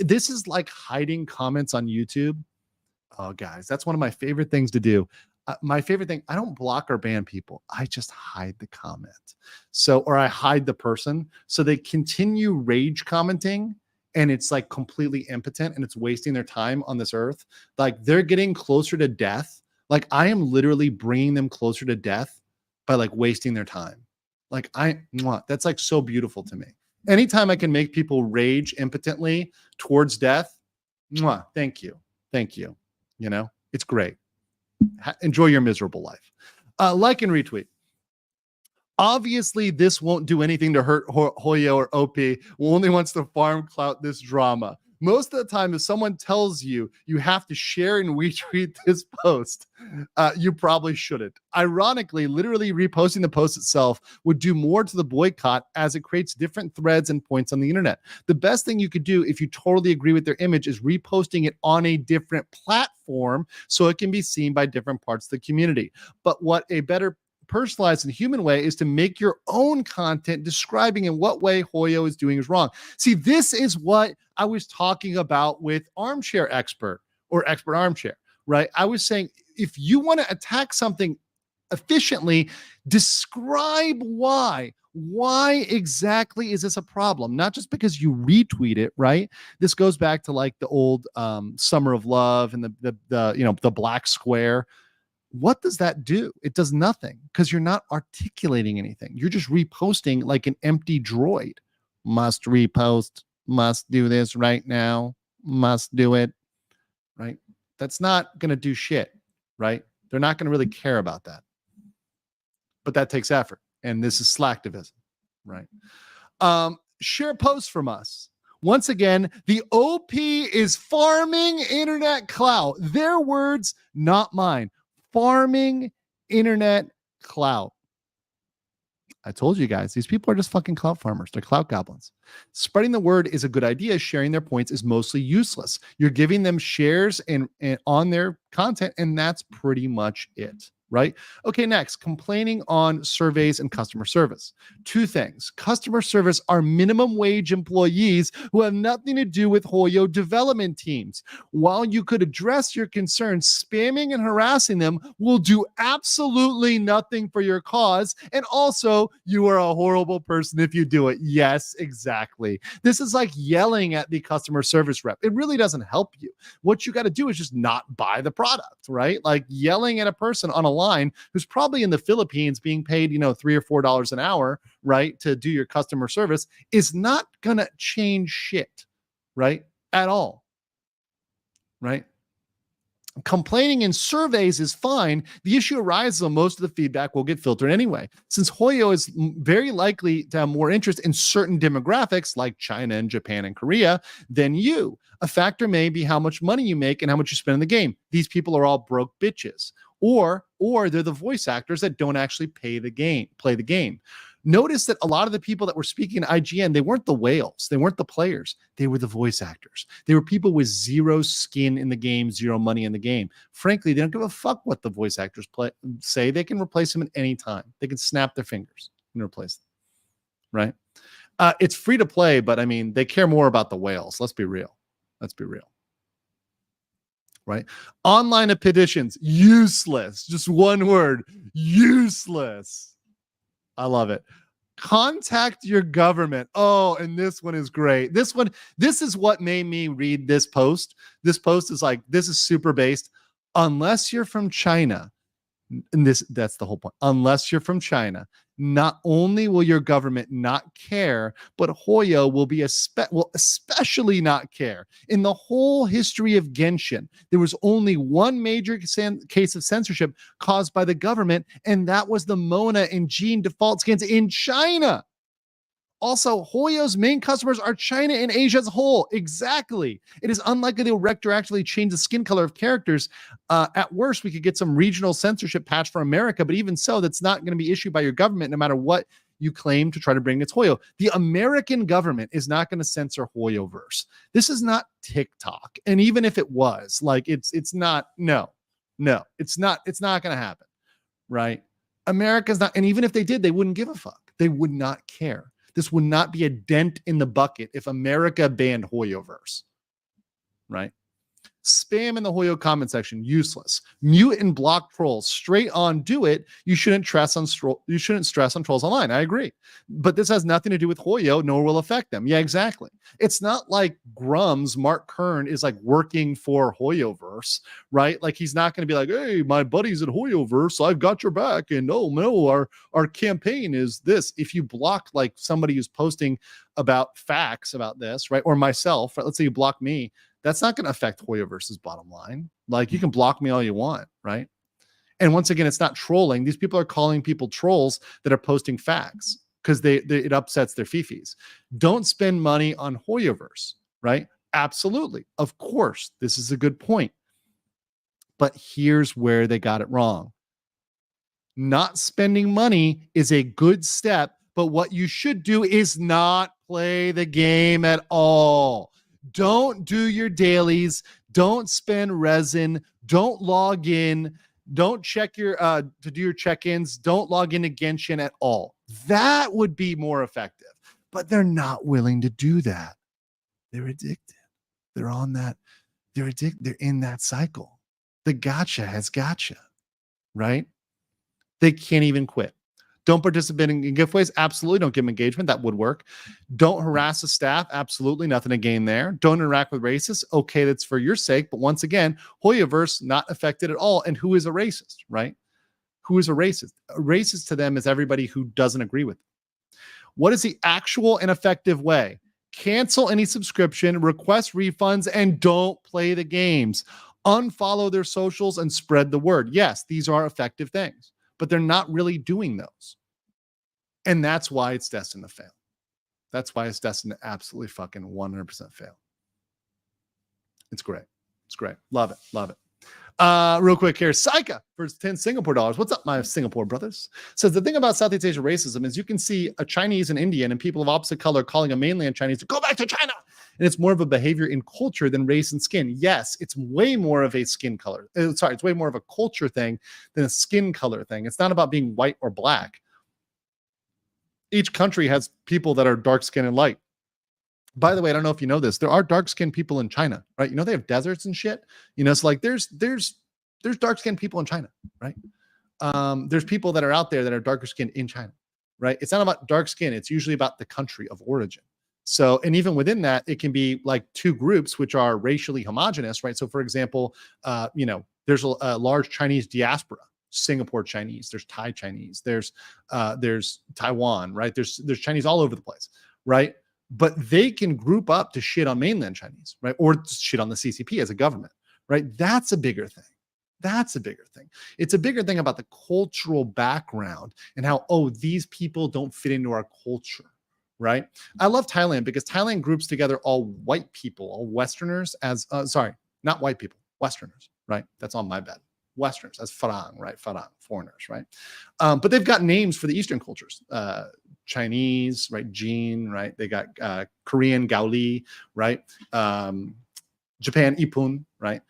This is like hiding comments on YouTube. Oh, guys, that's one of my favorite things to do. My favorite thing, I don't block or ban people. I just hide the comment. Or I hide the person. So they continue rage commenting and it's like completely impotent and it's wasting their time on this earth. Like they're getting closer to death. Like I am literally bringing them closer to death by like wasting their time. Like that's like so beautiful to me. Anytime I can make people rage impotently towards death, thank you. Thank you. It's great. Enjoy your miserable life. Like and retweet. Obviously, this won't do anything to hurt Hoyo or OP, who only wants to farm clout this drama. Most of the time, if someone tells you you have to share and retweet this post, you probably shouldn't. Ironically, literally reposting the post itself would do more to the boycott as it creates different threads and points on the internet. The best thing you could do if you totally agree with their image is reposting it on a different platform so it can be seen by different parts of the community. But what a better personalized and human way is to make your own content describing in what way Hoyo is doing is wrong. See, this is what I was talking about with Armchair Expert or Expert Armchair, right? I was saying, if you want to attack something efficiently, describe why. Why exactly is this a problem? Not just because you retweet it, right? This goes back to like the old Summer of Love and the black square. What does that do? It does nothing because you're not articulating anything. You're just reposting like an empty droid. Must repost, must do this right now, must do it, right? That's not going to do shit, right? They're not going to really care about that. But that takes effort. And this is Slactivism, right? Share posts from us. Once again, the OP is farming internet clout. Their words, not mine. Farming internet clout. I told you guys, these people are just fucking clout farmers. They're clout goblins. Spreading the word is a good idea. Sharing their points is mostly useless. You're giving them shares and on their content, and that's pretty much it. Right? Okay, next, complaining on surveys and customer service. Two things. Customer service are minimum wage employees who have nothing to do with Hoyo development teams. While you could address your concerns, spamming and harassing them will do absolutely nothing for your cause. And also, you are a horrible person if you do it. Yes, exactly. This is like yelling at the customer service rep. It really doesn't help you. What you got to do is just not buy the product, right? Like yelling at a person on a line who's probably in the Philippines being paid, $3 or $4 an hour, right, to do your customer service is not gonna change shit, right, at all, right? Complaining in surveys is fine. The issue arises when most of the feedback will get filtered anyway. Since Hoyo is very likely to have more interest in certain demographics like China and Japan and Korea than you. A factor may be how much money you make and how much you spend in the game. These people are all broke bitches. Or they're the voice actors that don't actually play the game. Notice that a lot of the people that were speaking in IGN, they weren't the whales. They weren't the players. They were the voice actors. They were people with zero skin in the game, zero money in the game. Frankly, they don't give a fuck what the voice actors say. They can replace them at any time. They can snap their fingers and replace them, right? It's free to play, but I mean, they care more about the whales. Let's be real. Right? Online petitions, useless. Just one word, useless. I love it. Contact your government. Oh, and this one is great. This is what made me read this post. This post is like, this is super based. Unless you're from China, and that's the whole point. Unless you're from China not only will your government not care, but Hoyo will be especially not care. In the whole history of Genshin, there was only one major case of censorship caused by the government, and that was the Mona and Jean default skins in China. Also, Hoyo's main customers are China and Asia as a whole. Exactly. It is unlikely they'll retroactively change the skin color of characters. At worst, we could get some regional censorship patch for America, but even so, that's not going to be issued by your government, no matter what you claim to try to bring its Hoyo. The American government is not going to censor Hoyoverse. This is not TikTok. And even if it was, like, it's not, no, it's not going to happen, right? America's not, and even if they did, they wouldn't give a fuck. They would not care. This would not be a dent in the bucket if America banned Hoyoverse, right? Spam in the Hoyo comment section, useless. Mute and block trolls, straight on, do it. You shouldn't stress on trolls online. I agree, but this has nothing to do with Hoyo, nor will affect them. Yeah, exactly. It's not like Grum's Mark Kern is like working for Hoyoverse, right? Like he's not going to be like, hey, my buddies at Hoyoverse, I've got your back, and oh no, our campaign is this. If you block like somebody who's posting about facts about this, right, or myself, right? Let's say you block me. That's not going to affect Hoyoverse's bottom line. Like, you can block me all you want, right? And once again, it's not trolling. These people are calling people trolls that are posting facts because it upsets their fifis. Don't spend money on Hoyoverse, right? Absolutely. Of course, this is a good point. But here's where they got it wrong. Not spending money is a good step, but what you should do is not play the game at all. Don't do your dailies. Don't spend resin. Don't log in. Don't check your to do your check-ins. Don't log into Genshin at all. That would be more effective. But they're not willing to do that. They're addicted. They're on that. They're addicted. They're in that cycle. The gotcha has gotcha, right? They can't even quit. Don't participate in giveaways. Absolutely. Don't give them engagement. That would work. Don't harass the staff. Absolutely. Nothing to gain there. Don't interact with racists. Okay, that's for your sake. But once again, Hoyoverse not affected at all. And who is a racist, right? Who is a racist? A racist to them is everybody who doesn't agree with them. What is the actual and effective way? Cancel any subscription, request refunds, and don't play the games. Unfollow their socials and spread the word. Yes, these are effective things, but they're not really doing those. And that's why it's destined to fail. That's why it's destined to absolutely fucking 100% fail. It's great. It's great. Love it. Love it. Real quick here, Saika for 10 Singapore dollars. What's up, my Singapore brothers? Says the thing about Southeast Asian racism is you can see a Chinese and Indian and people of opposite color calling a mainland Chinese to go back to China. And it's more of a behavior in culture than race and skin. Yes, it's way more of a skin color. It's way more of a culture thing than a skin color thing. It's not about being white or black. Each country has people that are dark skinned and light. By the way, I don't know if you know this. There are dark-skinned people in China, right? You know, they have deserts and shit. You know, it's like there's dark-skinned people in China, right? There's people that are out there that are darker skinned in China, right? It's not about dark skin. It's usually about the country of origin. So, and even within that, it can be like two groups which are racially homogenous, right? So, for example, you know, there's a large Chinese diaspora. Singapore Chinese, there's Thai Chinese, there's Taiwan, right? There's Chinese all over the place, right? But they can group up to shit on mainland Chinese, right? Or shit on the CCP as a government, right? That's a bigger thing. That's a bigger thing. It's a bigger thing about the cultural background and how, oh, these people don't fit into our culture, right? I love Thailand because Thailand groups together all white people, all Westerners as, sorry, not white people, Westerners, right? That's on my bed. Westerners as Farang, right? Farang, foreigners, right? But they've got names for the Eastern cultures. Chinese, right? Jin, right? They got Korean, Gaoli, right? Japan, Ipun, right?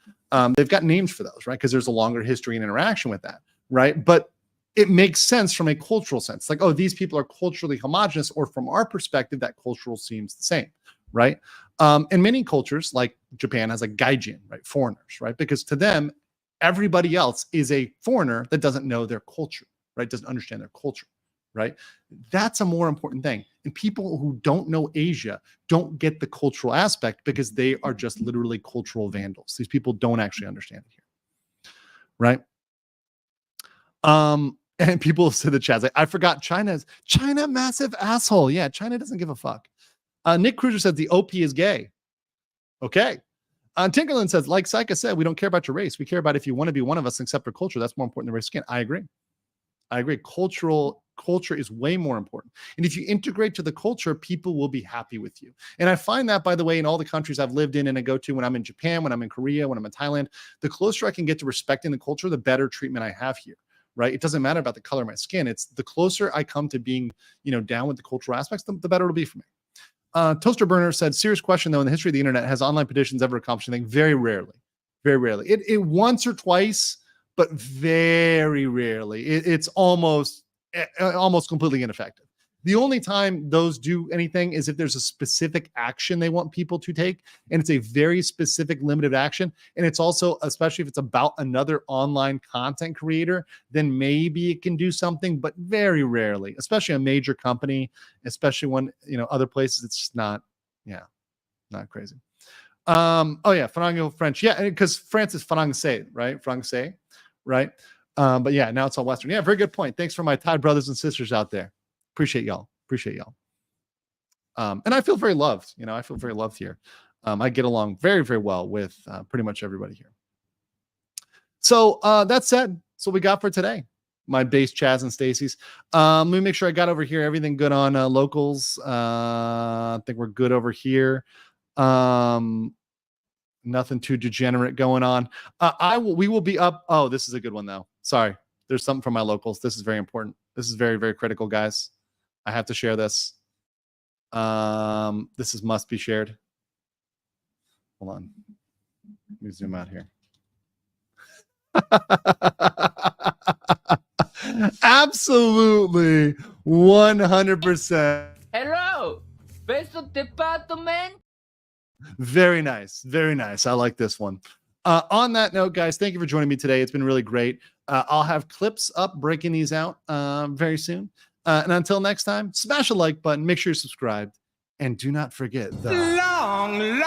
They've got names for those, right? Because there's a longer history and interaction with that, right? But it makes sense from a cultural sense. Like, oh, these people are culturally homogenous, or from our perspective, that cultural seems the same, right? In many cultures, like Japan has a gaijin, right? Foreigners, right? Because to them, everybody else is a foreigner that doesn't know their culture, right? Doesn't understand their culture, right? That's a more important thing. And people who don't know Asia don't get the cultural aspect because they are just literally cultural vandals. These people don't actually understand it here, right? And people say the chat's like, I forgot China massive asshole. Yeah, China doesn't give a fuck. Nick Cruiser says the OP is gay. Okay. Tinkerland says, like Saika said, we don't care about your race. We care about if you want to be one of us and accept our culture. That's more important than race skin. I agree. Culture is way more important. And if you integrate to the culture, people will be happy with you. And I find that, by the way, in all the countries I've lived in and I go to, when I'm in Japan, when I'm in Korea, when I'm in Thailand, the closer I can get to respecting the culture, the better treatment I have here. Right? It doesn't matter about the color of my skin. It's the closer I come to being, down with the cultural aspects, the better it'll be for me. Toaster Burner said, serious question though, in the history of the internet, has online petitions ever accomplished anything? Very rarely. Very rarely. It once or twice, but very rarely. It's almost completely ineffective. The only time those do anything is if there's a specific action they want people to take, and it's a very specific limited action. And it's also, especially if it's about another online content creator, then maybe it can do something, but very rarely, especially a major company, especially when, other places, it's just not crazy. Franco French. Yeah, because France is Francais, right? Francais, right? But yeah, now it's all Western. Yeah, very good point. Thanks for my Thai brothers and sisters out there. Appreciate y'all. And I feel very loved. I feel very loved here. I get along very, very well with pretty much everybody here. So that said, that's what we got for today. My base Chaz and Stacy's. Let me make sure I got over here. Everything good on locals. I think we're good over here. Nothing too degenerate going on. We will be up. Oh, this is a good one though. Sorry. There's something from my locals. This is very important. This is very, very critical, guys. I have to share this. This must be shared. Hold on. Let me zoom out here. Absolutely. 100%. Hello, Special Department. Very nice. Very nice. I like this one. On that note, guys, thank you for joining me today. It's been really great. I'll have clips up breaking these out very soon. And until next time, smash a like button, make sure you're subscribed, and do not forget the long may